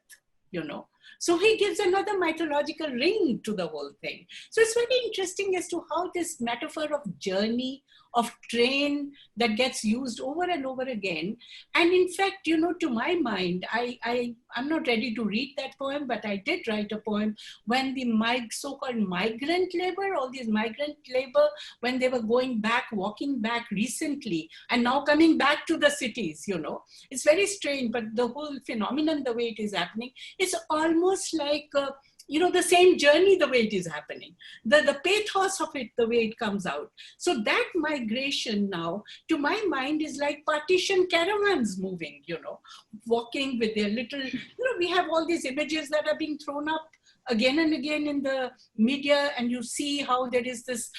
So he gives another mythological ring to the whole thing. So it's very interesting as to how this metaphor of journey, of train that gets used over and over again. And in fact, to my mind, I'm not ready to read that poem, but I did write a poem when the so-called migrant labor, all these migrant labor, when they were walking back recently, and now coming back to the cities, It's very strange, but the whole phenomenon, the way it is happening, it's almost like... the same journey, the way it is happening, the pathos of it, the way it comes out. So that migration now, to my mind, is like partition caravans moving, walking with their little, we have all these images that are being thrown up again and again in the media, and you see how there is this,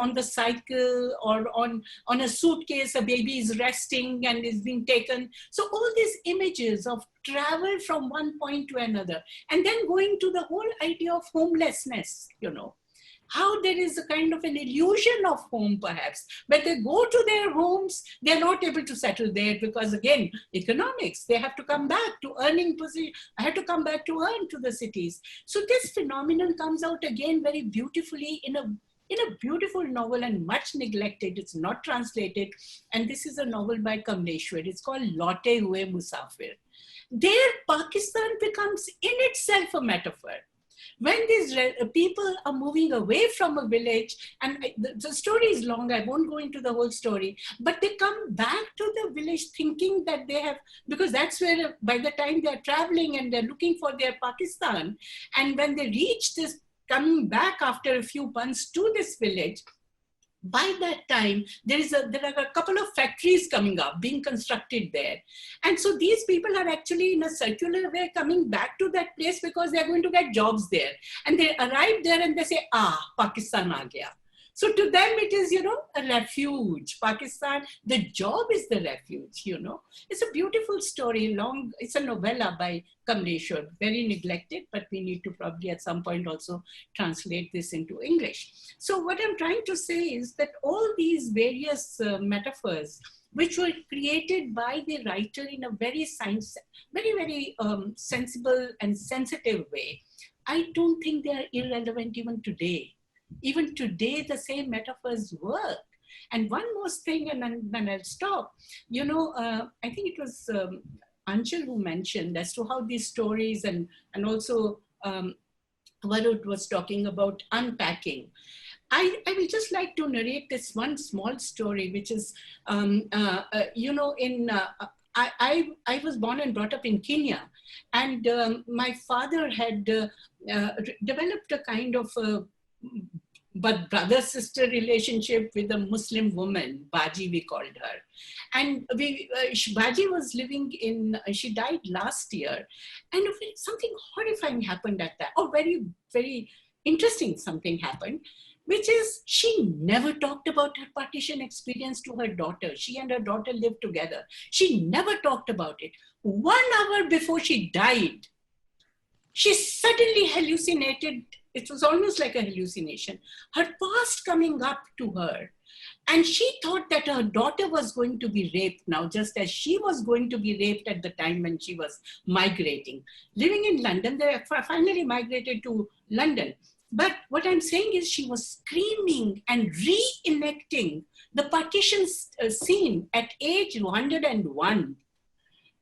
on the cycle or on a suitcase, a baby is resting and is being taken. So all these images of travel from one point to another, and then going to the whole idea of homelessness, how there is a kind of an illusion of home, perhaps. But they go to their homes, they're not able to settle there because, again, economics, they have to come back to earning position, have to come back to earn to the cities. So this phenomenon comes out again very beautifully in a beautiful novel and much neglected. It's not translated. And this is a novel by Kamleshwar. It's called Laute Hue Musafir. There, Pakistan becomes in itself a metaphor. When these people are moving away from a village, and the story is long, I won't go into the whole story, but they come back to the village thinking that they have, because that's where by the time they're traveling and they're looking for their Pakistan, and when they reach this, coming back after a few months to this village, by that time, there are a couple of factories coming up, being constructed there. And so these people are actually in a circular way coming back to that place because they're going to get jobs there. And they arrive there and they say, Pakistan aa gaya. So to them, it is, a refuge. Pakistan, the job is the refuge, It's a beautiful story, it's a novella by Kamleshwar, very neglected, but we need to probably at some point also translate this into English. So what I'm trying to say is that all these various metaphors which were created by the writer in a very very sensible and sensitive way, I don't think they are irrelevant even today. Even today, the same metaphors work. And one more thing, and then I'll stop. You know, I think it was Aanchal who mentioned as to how these stories and also Varud was talking about unpacking. I will just like to narrate this one small story, which is, you know, I was born and brought up in Kenya, and my father had developed a kind of but brother-sister relationship with a Muslim woman, Baji we called her. And Baji was living in, she died last year, and something horrifying happened at that, or very, very interesting something happened, which is she never talked about her partition experience to her daughter. She and her daughter lived together. She never talked about it. 1 hour before she died, she suddenly hallucinated. It was almost like a hallucination. Her past coming up to her. And she thought that her daughter was going to be raped now, just as she was going to be raped at the time when she was migrating. Living in London, they finally migrated to London. But what I'm saying is she was screaming and reenacting the partition scene at age 101.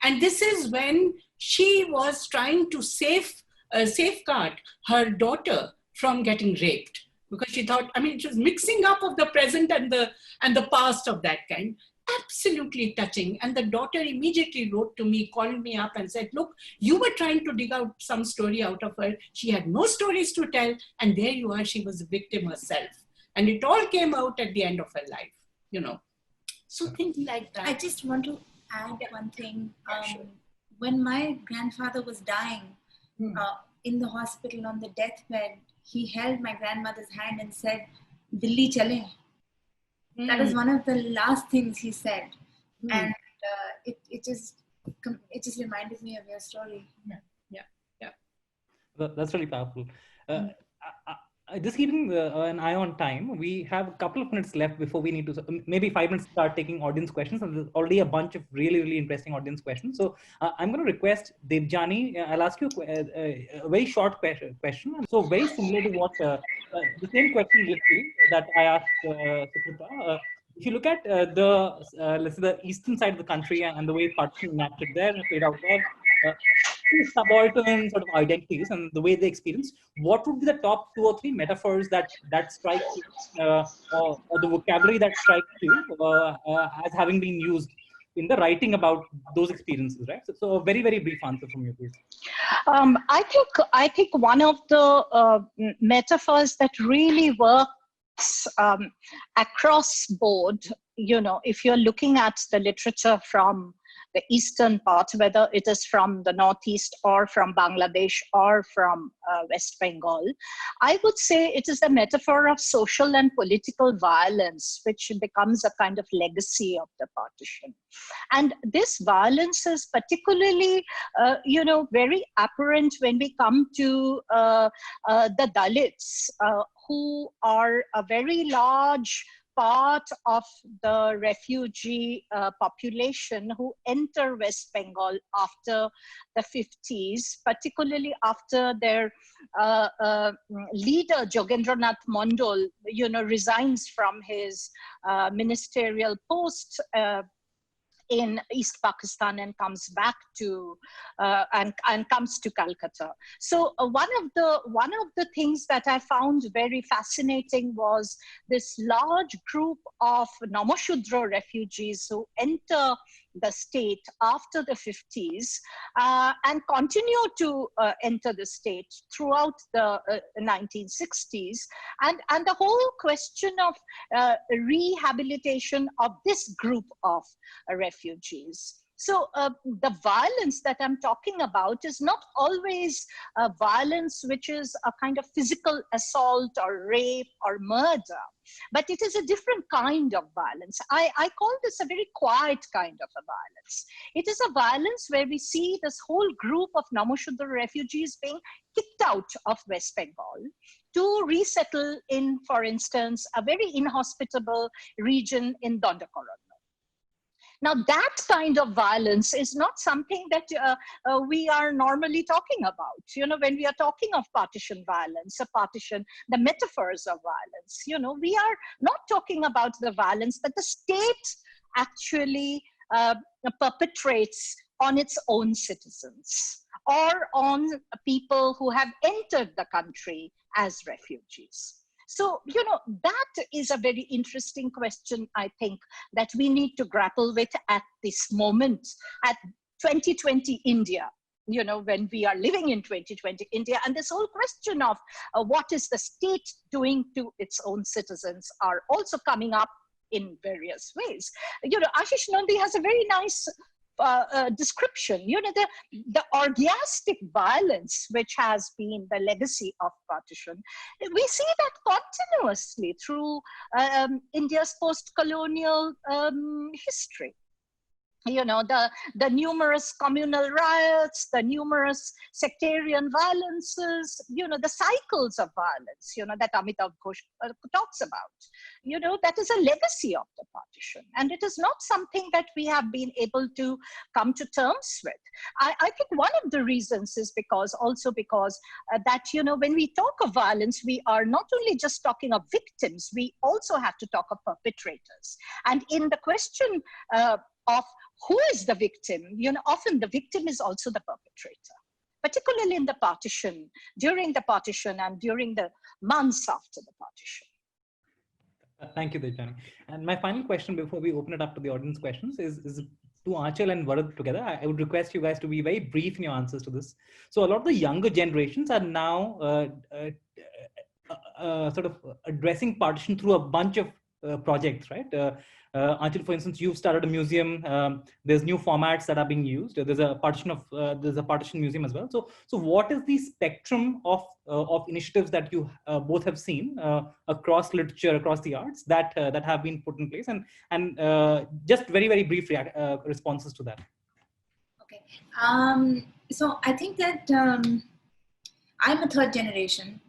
And this is when she was trying to safeguard her daughter from getting raped, because she thought, I mean, it was mixing up of the present and the past of that kind. Absolutely touching. And the daughter immediately wrote to me, called me up and said, look, you were trying to dig out some story out of her. She had no stories to tell. And there you are, she was a victim herself. And it all came out at the end of her life, you know. So things like that. I just want to add one thing. Sure. When my grandfather was dying in the hospital on the deathbed, he held my grandmother's hand and said, Dilli chale. That is one of the last things he said. And it just reminded me of your story. Yeah. That's really powerful. Just keeping an eye on time, we have a couple of minutes left before we need to, maybe 5 minutes, start taking audience questions. And there's already a bunch of really, really interesting audience questions. So I'm going to request Debjani, I'll ask you a very short question. So very similar to what, the same question literally that I asked Sukrita. If you look at let's say the eastern side of the country and the way partition enacted there, played out there, subaltern sort of identities and the way they experience, what would be the top 2 or 3 metaphors that strike you, or the vocabulary that strikes you as having been used in the writing about those experiences, right? So a very, very brief answer from you, please. I think one of the metaphors that really works across board, you know, if you're looking at the literature from the eastern part, whether it is from the northeast or from Bangladesh or from West Bengal, I would say it is a metaphor of social and political violence, which becomes a kind of legacy of the partition. And this violence is particularly, you know, very apparent when we come to the Dalits, who are a very large part of the refugee population who enter West Bengal after the 50s, particularly after their leader, Jogendranath Mondal, you know, resigns from his ministerial post in East Pakistan and comes back to and comes to Calcutta. So one of the things that I found very fascinating was this large group of Namashudra refugees who enter the state after the 50s and continue to enter the state throughout the 1960s, and the whole question of rehabilitation of this group of refugees. So the violence that I'm talking about is not always violence which is a kind of physical assault or rape or murder, but it is a different kind of violence. I call this a very quiet kind of a violence. It is a violence where we see this whole group of Namashudra refugees being kicked out of West Bengal to resettle in, for instance, a very inhospitable region in Dondakaranya. Now, that kind of violence is not something that we are normally talking about. You know, when we are talking of partition violence, the metaphors of violence, you know, we are not talking about the violence that the state actually perpetrates on its own citizens or on people who have entered the country as refugees. So, you know, that is a very interesting question, I think, that we need to grapple with at this moment, at 2020 India, you know, when we are living in 2020 India. And this whole question of what is the state doing to its own citizens are also coming up in various ways. You know, Ashish Nandi has a very nice description, you know, the orgiastic violence which has been the legacy of partition. We see that continuously through India's post-colonial history. You know, the numerous communal riots, the numerous sectarian violences, you know, the cycles of violence, you know, that Amitav Ghosh talks about, you know, that is a legacy of the partition. And it is not something that we have been able to come to terms with. I think one of the reasons is because that, you know, when we talk of violence, we are not only just talking of victims, we also have to talk of perpetrators. And in the question of who is the victim, you know, often the victim is also the perpetrator, particularly in the partition, during the partition and during the months after the partition. Thank you, Debjani. And my final question before we open it up to the audience questions is to Aanchal and Varud together. I would request you guys to be very brief in your answers to this. So a lot of the younger generations are now sort of addressing partition through a bunch of projects, right? Aanchal, for instance, you've started a museum. There's new formats that are being used. There's a partition museum as well. So what is the spectrum of initiatives that you both have seen across literature, across the arts that have been put in place, and just very, very brief responses to that. Okay. So I think that I'm a third generation,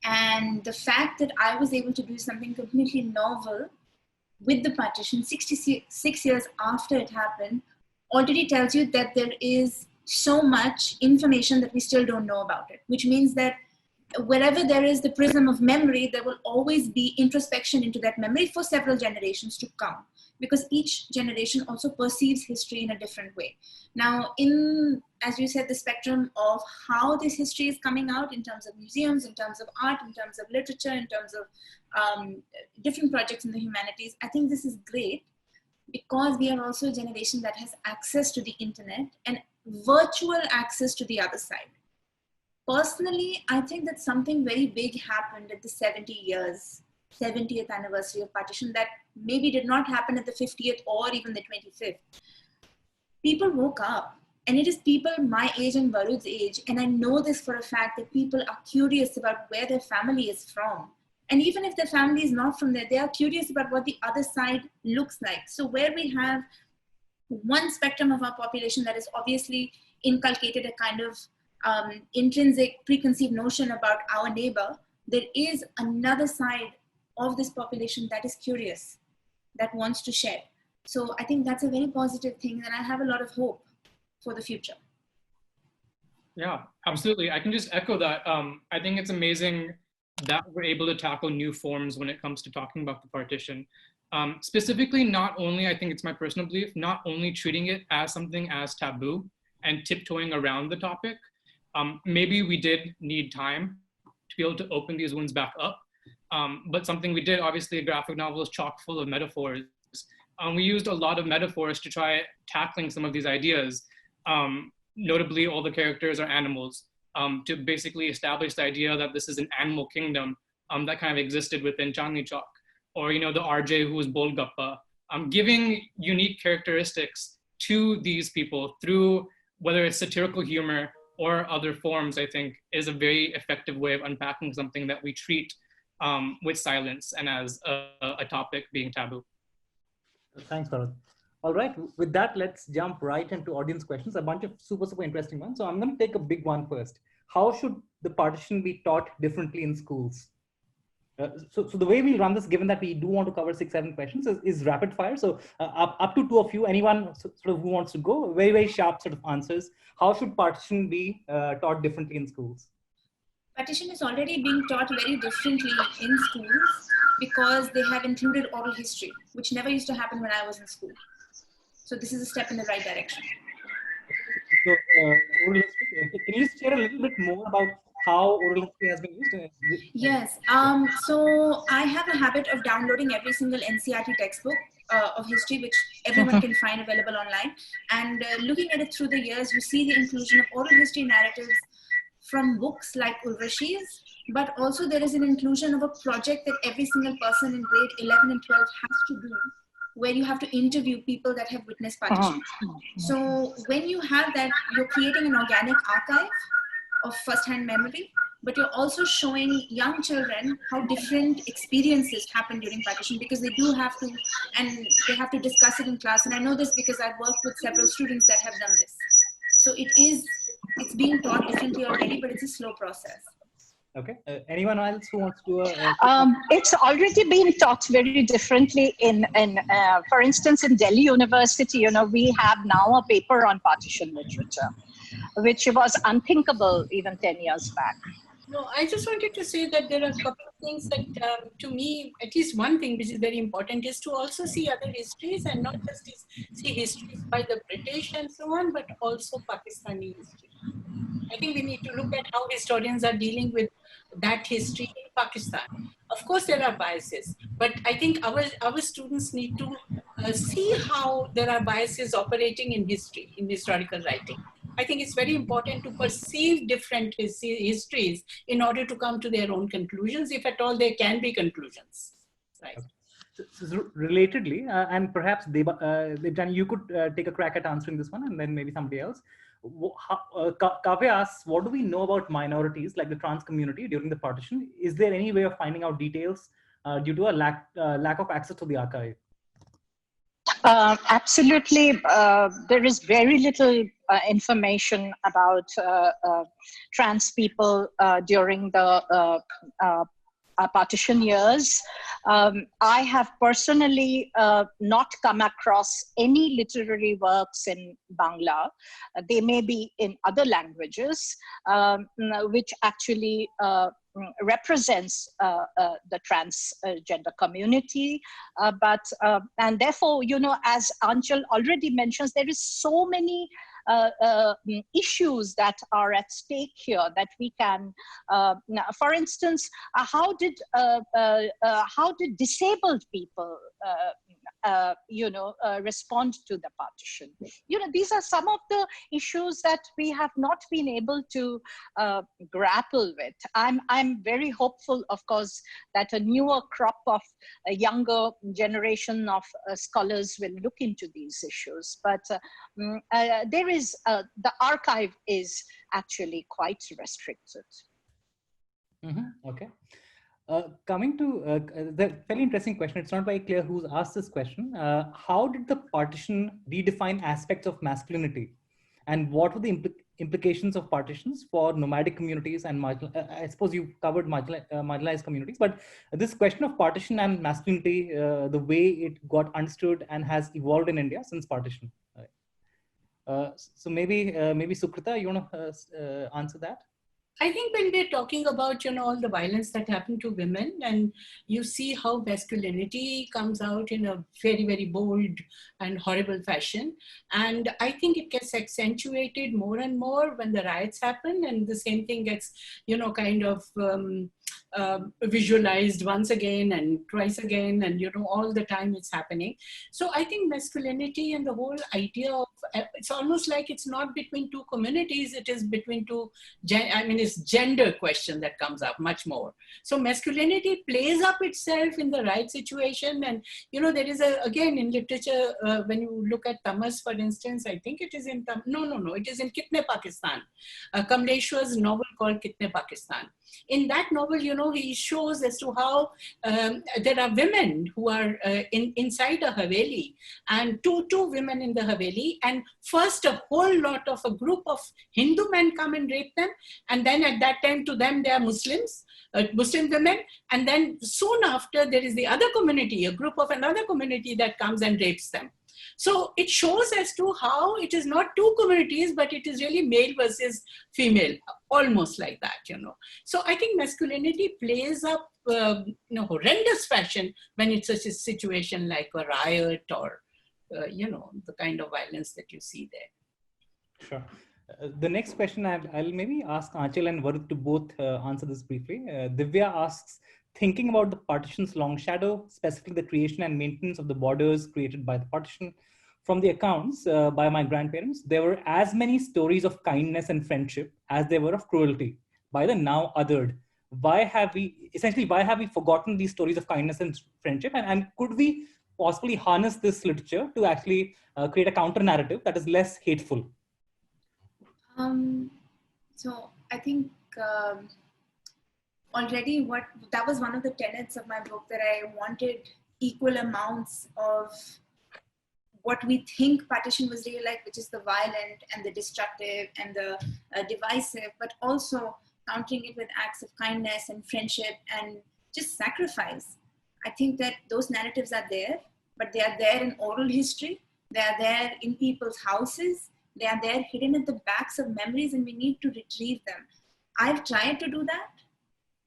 and the fact that I was able to do something completely novel with the partition 66 years after it happened already tells you that there is so much information that we still don't know about it, which means that wherever there is the prism of memory, there will always be introspection into that memory for several generations to come, because each generation also perceives history in a different way. Now, in, as you said, the spectrum of how this history is coming out in terms of museums, in terms of art, in terms of literature, in terms of different projects in the humanities, I think this is great because we are also a generation that has access to the internet and virtual access to the other side. Personally, I think that something very big happened at the 70th anniversary of partition that maybe did not happen at the 50th or even the 25th. People woke up, and it is people my age and Varud's age, and I know this for a fact that people are curious about where their family is from. And even if their family is not from there, they are curious about what the other side looks like. So where we have one spectrum of our population that is obviously inculcated a kind of intrinsic preconceived notion about our neighbor, there is another side of this population that is curious, that wants to share. So I think that's a very positive thing, and I have a lot of hope for the future. Yeah, absolutely. I can just echo that. I think it's amazing that we're able to tackle new forms when it comes to talking about the partition. Specifically, not only, I think it's my personal belief, not only treating it as something as taboo and tiptoeing around the topic. Maybe we did need time to be able to open these wounds back up. But something we did, obviously, a graphic novel is chock full of metaphors. We used a lot of metaphors to try tackling some of these ideas. Notably, all the characters are animals, to basically establish the idea that this is an animal kingdom that kind of existed within Chandni Chowk. Or, you know, the RJ who was Bolgappa. Giving unique characteristics to these people through whether it's satirical humor or other forms, I think, is a very effective way of unpacking something that we treat with silence and as a topic being taboo. Thanks, Varud. All right, with that, let's jump right into audience questions, a bunch of super interesting ones. So I'm going to take a big one first. How should the partition be taught differently in schools? So the way we'll run this, given that we do want to cover 6-7 questions, is rapid fire. So up to 2 of you, anyone sort of who wants to go, very, very sharp sort of answers. How should partition be taught differently in schools? Partition is already being taught very differently in schools because they have included oral history, which never used to happen when I was in school. So this is a step in the right direction. So oral history, can you just share a little bit more about how oral history has been used? Yes. So I have a habit of downloading every single NCERT textbook of history, which everyone can find available online. And looking at it through the years, you see the inclusion of oral history narratives from books like Urvashi's, but also there is an inclusion of a project that every single person in grade 11 and 12 has to do, where you have to interview people that have witnessed partition. So when you have that, you're creating an organic archive of first-hand memory, but you're also showing young children how different experiences happen during partition, because they do have to, and they have to discuss it in class. And I know this because I've worked with several students that have done this. So it's being taught differently already, but it's a slow process. Okay. Anyone else who wants to? It's already been taught very differently for instance, in Delhi University, we have now a paper on partition literature, which was unthinkable even 10 years back. No, I just wanted to say that there are a couple of things that, to me, at least one thing which is very important is to also see other histories, and not just see histories by the British and so on, but also Pakistani history. I think we need to look at how historians are dealing with that history in Pakistan. Of course, there are biases, but I think our students need to see how there are biases operating in history, in historical writing. I think it's very important to perceive different histories in order to come to their own conclusions, if at all there can be conclusions. Right. So relatedly, and perhaps Debjani, you could take a crack at answering this one, and then maybe somebody else. Kavya asks, what do we know about minorities like the trans community during the partition? Is there any way of finding out details due to a lack of access to the archive? Absolutely. There is very little information about trans people during the partition years. I have personally not come across any literary works in Bangla. They may be in other languages, which actually represents the transgender community, and therefore, as Aanchal already mentions, there is so many issues that are at stake here that we can, for instance, how did disabled people respond to the partition? These are some of the issues that we have not been able to grapple with. I'm very hopeful, of course, that a newer crop of a younger generation of scholars will look into these issues. But there is the archive is actually quite restricted. Okay. Coming to the fairly interesting question, it's not very clear who's asked this question. How did the partition redefine aspects of masculinity? And what were the implications of partitions for nomadic communities and I suppose you covered marginalized communities, but this question of partition and masculinity, the way it got understood and has evolved in India since partition. So maybe Sukrita, you want to answer that? I think when we're talking about, all the violence that happened to women, and you see how masculinity comes out in a very, very bold and horrible fashion. And I think it gets accentuated more and more when the riots happen, and the same thing gets, kind of visualized once again and twice again, and all the time it's happening. So I think masculinity and the whole idea of, it's almost like it's not between two communities, it is between two, it's gender question that comes up much more. So masculinity plays up itself in the right situation. And there is again in literature, when you look at Tamas, for instance, I think it is in it is in Kitne Pakistan, Kamleshwar's novel called Kitne Pakistan. In that novel, he shows as to how there are women who are inside a Haveli, and two women in the Haveli, and first a whole lot of a group of Hindu men come and rape them, and then at that time to them they are Muslims, Muslim women, and then soon after there is the other community, a group of another community that comes and rapes them. So it shows as to how it is not two communities, but it is really male versus female, almost like that, So I think masculinity plays up in a horrendous fashion when it's such a situation like a riot or, the kind of violence that you see there. Sure. The next question I'll maybe ask Aanchal and Varud to both answer this briefly. Divya asks, thinking about the partition's long shadow, specifically the creation and maintenance of the borders created by the partition, from the accounts by my grandparents, there were as many stories of kindness and friendship as there were of cruelty by the now othered. Why have we forgotten these stories of kindness and friendship? And could we possibly harness this literature to actually create a counter narrative that is less hateful? So I think already that was one of the tenets of my book, that I wanted equal amounts of what we think partition was really like, which is the violent and the destructive and the divisive, but also countering it with acts of kindness and friendship and just sacrifice. I think that those narratives are there, but they are there in oral history. They are there in people's houses. They are there hidden at the backs of memories, and we need to retrieve them. I've tried to do that,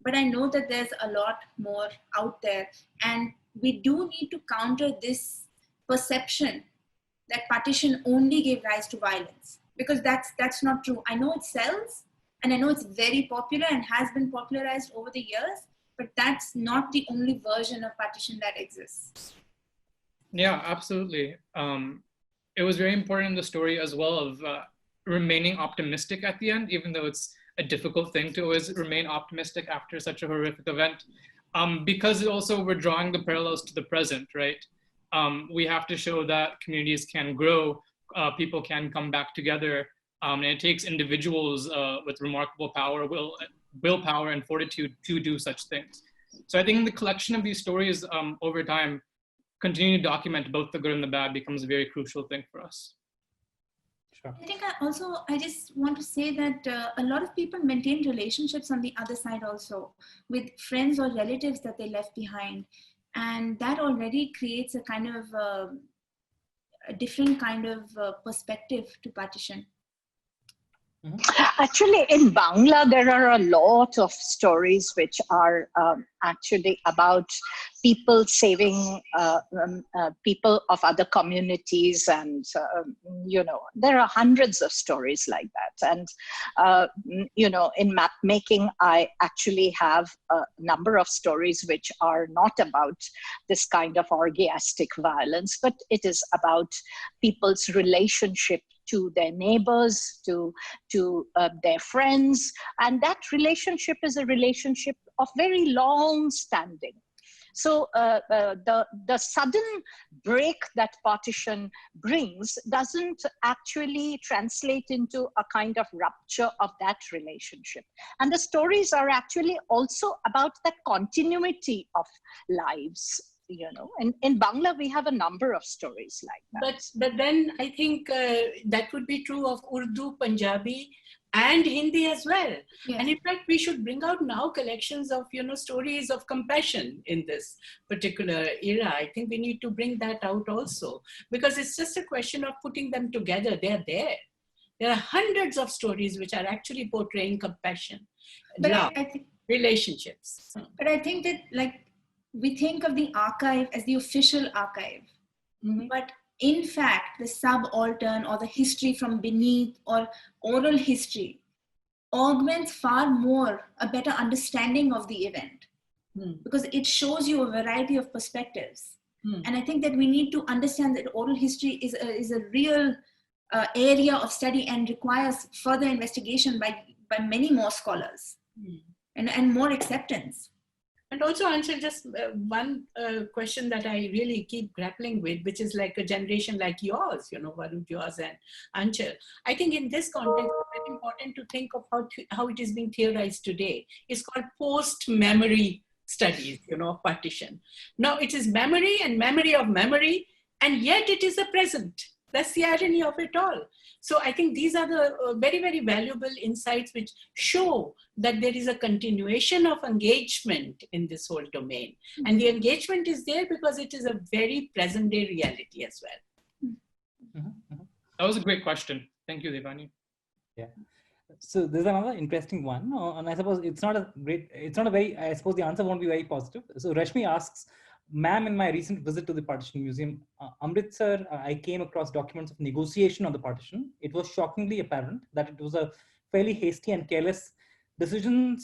but I know that there's a lot more out there. And we do need to counter this perception that partition only gave rise to violence, because that's not true. I know it sells, and I know it's very popular and has been popularized over the years, but that's not the only version of partition that exists. Yeah, absolutely. It was very important in the story as well of remaining optimistic at the end, even though it's a difficult thing to always remain optimistic after such a horrific event, because also we're drawing the parallels to the present, right? We have to show that communities can grow, people can come back together, and it takes individuals with remarkable power, willpower and fortitude to do such things. So I think the collection of these stories over time, continue to document both the good and the bad, becomes a very crucial thing for us. Sure. I think I just want to say that a lot of people maintain relationships on the other side also, with friends or relatives that they left behind. And that already creates a kind of a different kind of perspective to partition. Actually, in Bangla, there are a lot of stories which are actually about people saving people of other communities, and there are hundreds of stories like that. And in map making, I actually have a number of stories which are not about this kind of orgiastic violence, but it is about people's relationship to their neighbors, to their friends. And that relationship is a relationship of very long standing. So the sudden break that partition brings doesn't actually translate into a kind of rupture of that relationship. And the stories are actually also about the continuity of lives. In Bangla, we have a number of stories like that. But then I think that would be true of Urdu, Punjabi, and Hindi as well. Yes. And in fact, we should bring out now collections of, stories of compassion in this particular era. I think we need to bring that out also, because it's just a question of putting them together. They're there. There are hundreds of stories which are actually portraying compassion, love, relationships. But I think that, we think of the archive as the official archive, but in fact, the subaltern or the history from beneath or oral history augments far more a better understanding of the event, because it shows you a variety of perspectives. And I think that we need to understand that oral history is a real area of study and requires further investigation by many more scholars and more acceptance. And also, Aanchal, just one question that I really keep grappling with, which is like a generation like yours, Varud, yours and Aanchal. I think in this context, very important to think of how it is being theorized today. It's called post-memory studies, of partition. Now it is memory and memory of memory, and yet it is the present. That's the irony of it all. So I think these are the very, very valuable insights which show that there is a continuation of engagement in this whole domain. And the engagement is there because it is a very present day reality as well. That was a great question. Thank you, Debjani. Yeah. So there's another interesting one, and I suppose I suppose the answer won't be very positive. So Rashmi asks, ma'am, in my recent visit to the Partition Museum, Amritsar, I came across documents of negotiation on the partition. It was shockingly apparent that it was a fairly hasty and careless decision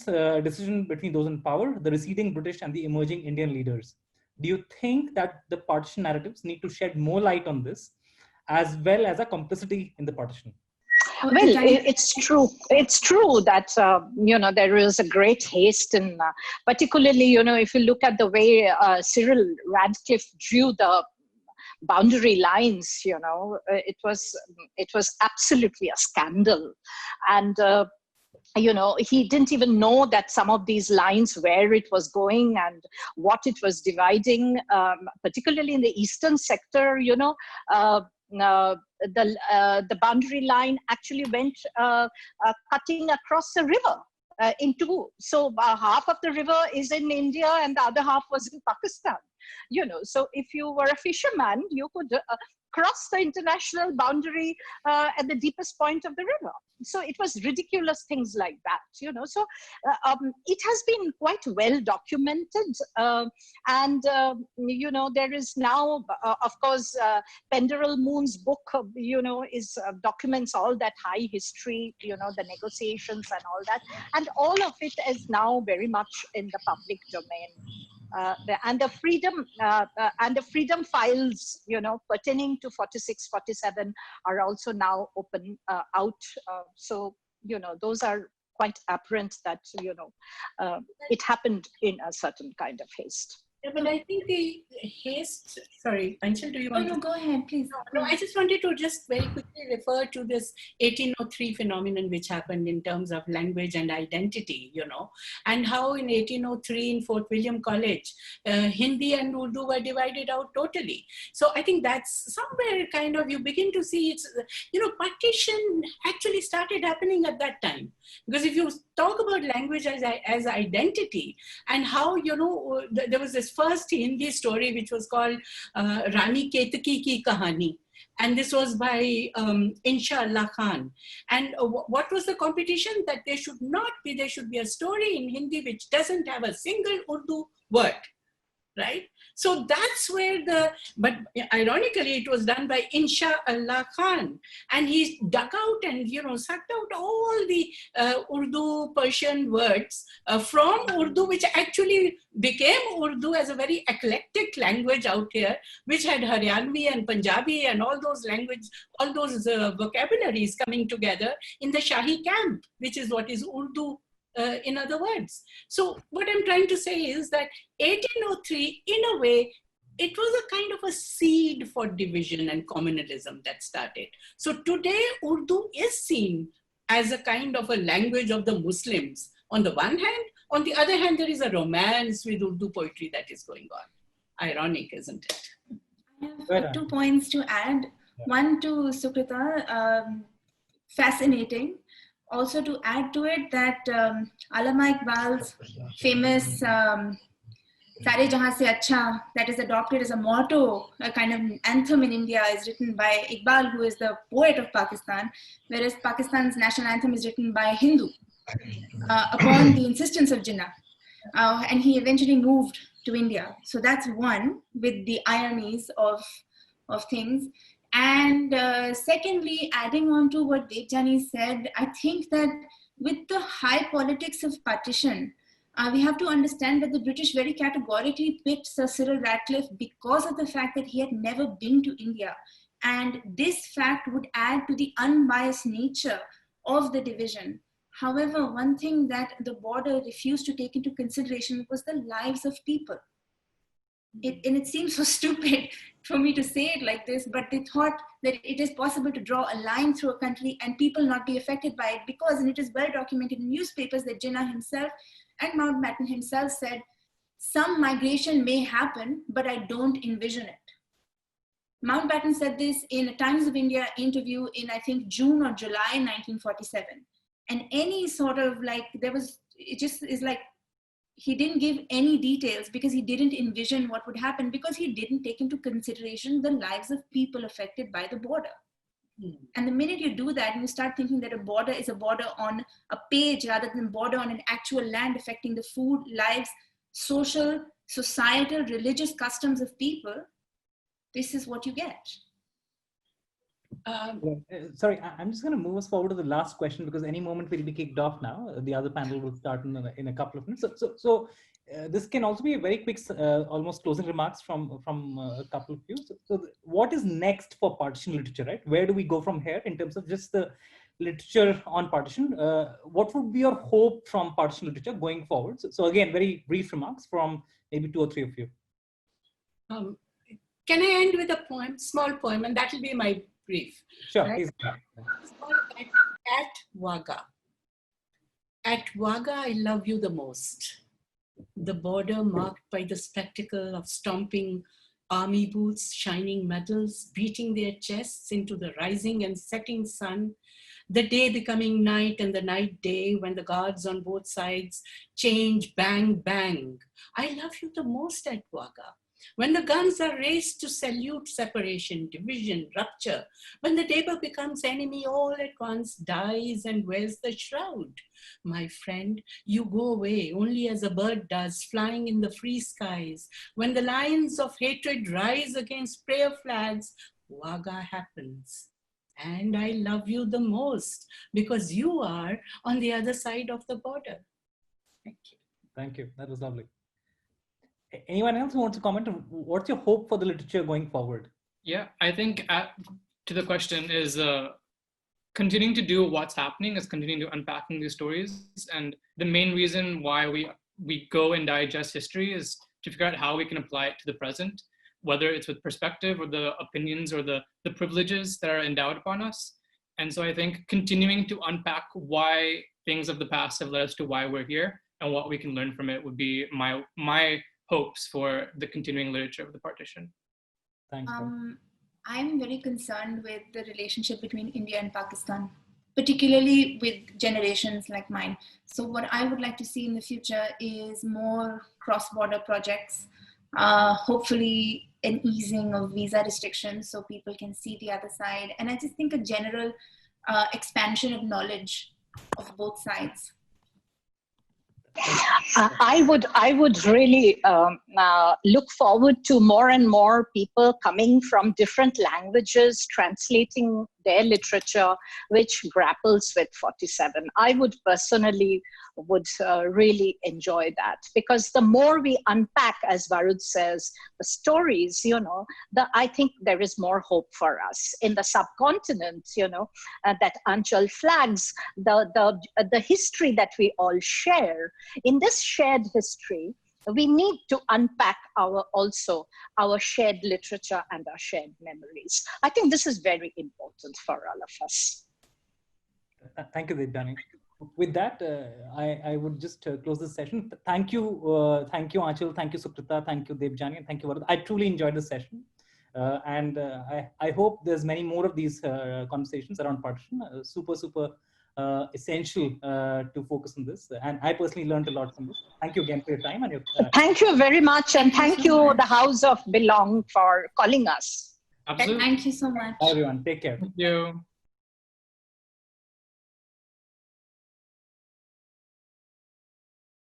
between those in power, the receding British and the emerging Indian leaders. Do you think that the partition narratives need to shed more light on this, as well as a complicity in the partition? Well, it's true. It's true that, there is a great haste in, particularly, if you look at the way Cyril Radcliffe drew the boundary lines, it was absolutely a scandal. And, he didn't even know that some of these lines, where it was going and what it was dividing, particularly in the eastern sector, the boundary line actually went cutting across the river in two. So half of the river is in India and the other half was in Pakistan. So if you were a fisherman, you could cross the international boundary at the deepest point of the river. So it was ridiculous things like that, So it has been quite well documented. And there is now, of course, Penderal Moon's book, documents all that high history, the negotiations and all that. And all of it is now very much in the public domain. And the freedom files, pertaining to 46, 47 are also now open out. So, those are quite apparent that, it happened in a certain kind of haste. Yeah, but I think the haste, sorry, Aanchal, do you want to? No, go ahead, please. No, I just wanted to just very quickly refer to this 1803 phenomenon which happened in terms of language and identity, and how in 1803 in Fort William College, Hindi and Urdu were divided out totally. So I think that's somewhere kind of, you begin to see it's, partition actually started happening at that time. Because if you talk about language as identity and how, there was this first Hindi story which was called Rani Ketaki Ki Kahani. And this was by Inshallah Khan. And what was the competition? That there should be a story in Hindi which doesn't have a single Urdu word, right? So that's where but ironically, it was done by Inshallah Khan. And he dug out and, sucked out all the Urdu, Persian words from Urdu, which actually became Urdu as a very eclectic language out here, which had Haryanvi and Punjabi and all those vocabularies coming together in the Shahi camp, which is what is Urdu. In other words. So what I'm trying to say is that 1803, in a way, it was a kind of a seed for division and communalism that started. So today, Urdu is seen as a kind of a language of the Muslims on the one hand. On the other hand, there is a romance with Urdu poetry that is going on. Ironic, isn't it? I have 2 points to add. Yeah. One to Sukrita, fascinating. Also to add to it that Allama Iqbal's famous Sare Jahan Se Acha, that is adopted as a motto, a kind of anthem in India, is written by Iqbal, who is the poet of Pakistan, whereas Pakistan's national anthem is written by a Hindu upon the insistence of Jinnah. And he eventually moved to India. So that's one, with the ironies of things. And secondly, adding on to what Debjani said, I think that with the high politics of partition, we have to understand that the British very categorically picked Sir Cyril Radcliffe because of the fact that he had never been to India. And this fact would add to the unbiased nature of the division. However, one thing that the border refused to take into consideration was the lives of people. And it seems so stupid for me to say it like this, but they thought that it is possible to draw a line through a country and people not be affected by it because, and it is well documented in newspapers that Jinnah himself and Mountbatten himself said, some migration may happen, but I don't envision it. Mountbatten said this in a Times of India interview in, I think, June or July 1947. And any sort of like, it just is like, he didn't give any details because he didn't envision what would happen because he didn't take into consideration the lives of people affected by the border. And the minute you do that and you start thinking that a border is a border on a page rather than border on an actual land affecting the food, lives, social, societal, religious customs of people, this is what you get. Sorry, I'm just going to move us forward to the last question because any moment we'll be kicked off now. The other panel will start in a couple of minutes. So this can also be a very quick, almost closing remarks from a couple of you. So what is next for partition literature, right? Where do we go from here in terms of just the literature on partition? What would be your hope from partition literature going forward? So again, very brief remarks from maybe 2 or 3 of you. Can I end with a poem, small poem, and that will be my brief. Sure, right? please. At Wagah. At Wagah, I love you the most. The border marked by the spectacle of stomping army boots, shining medals, beating their chests into the rising and setting sun, the day becoming night and the night day when the guards on both sides change bang, bang. I love you the most at Wagah. When the guns are raised to salute separation, division, rupture, when the neighbor becomes enemy all at once, dies and wears the shroud. My friend, you go away only as a bird does, flying in the free skies. When the lines of hatred rise against prayer flags, Wagah happens. And I love you the most because you are on the other side of the border. Thank you. Thank you. That was lovely. Anyone else who wants to comment? What's your hope for the literature going forward? Yeah, I think to the question is continuing to do what's happening is continuing to unpacking these stories. And the main reason why we go and digest history is to figure out how we can apply it to the present, whether it's with perspective or the opinions or the privileges that are endowed upon us. And so I think continuing to unpack why things of the past have led us to why we're here and what we can learn from it would be my hopes for the continuing literature of the partition. Thanks. I'm very concerned with the relationship between India and Pakistan, particularly with generations like mine. So what I would like to see in the future is more cross-border projects, hopefully an easing of visa restrictions so people can see the other side. And I just think a general expansion of knowledge of both sides. I would really look forward to more and more people coming from different languages, translating their literature, which grapples with 47. I would personally really enjoy that because the more we unpack, as Varud says, the stories, I think there is more hope for us in the subcontinent, that Aanchal flags, the history that we all share. In this shared history, we need to unpack our shared literature and our shared memories. I think this is very important for all of us. Thank you, Debjani. With that, I would just close this session. Thank you, Aanchal. Thank you, Sukrita. Thank you, Debjani. And thank you, Varud. I truly enjoyed this session. And I hope there's many more of these conversations around partition. Super essential to focus on this. And I personally learned a lot from this. Thank you again for your time. And thank you very much. And thank you, the House of Belong, for calling us. Absolutely. Thank you so much. Bye, everyone. Take care. Thank you.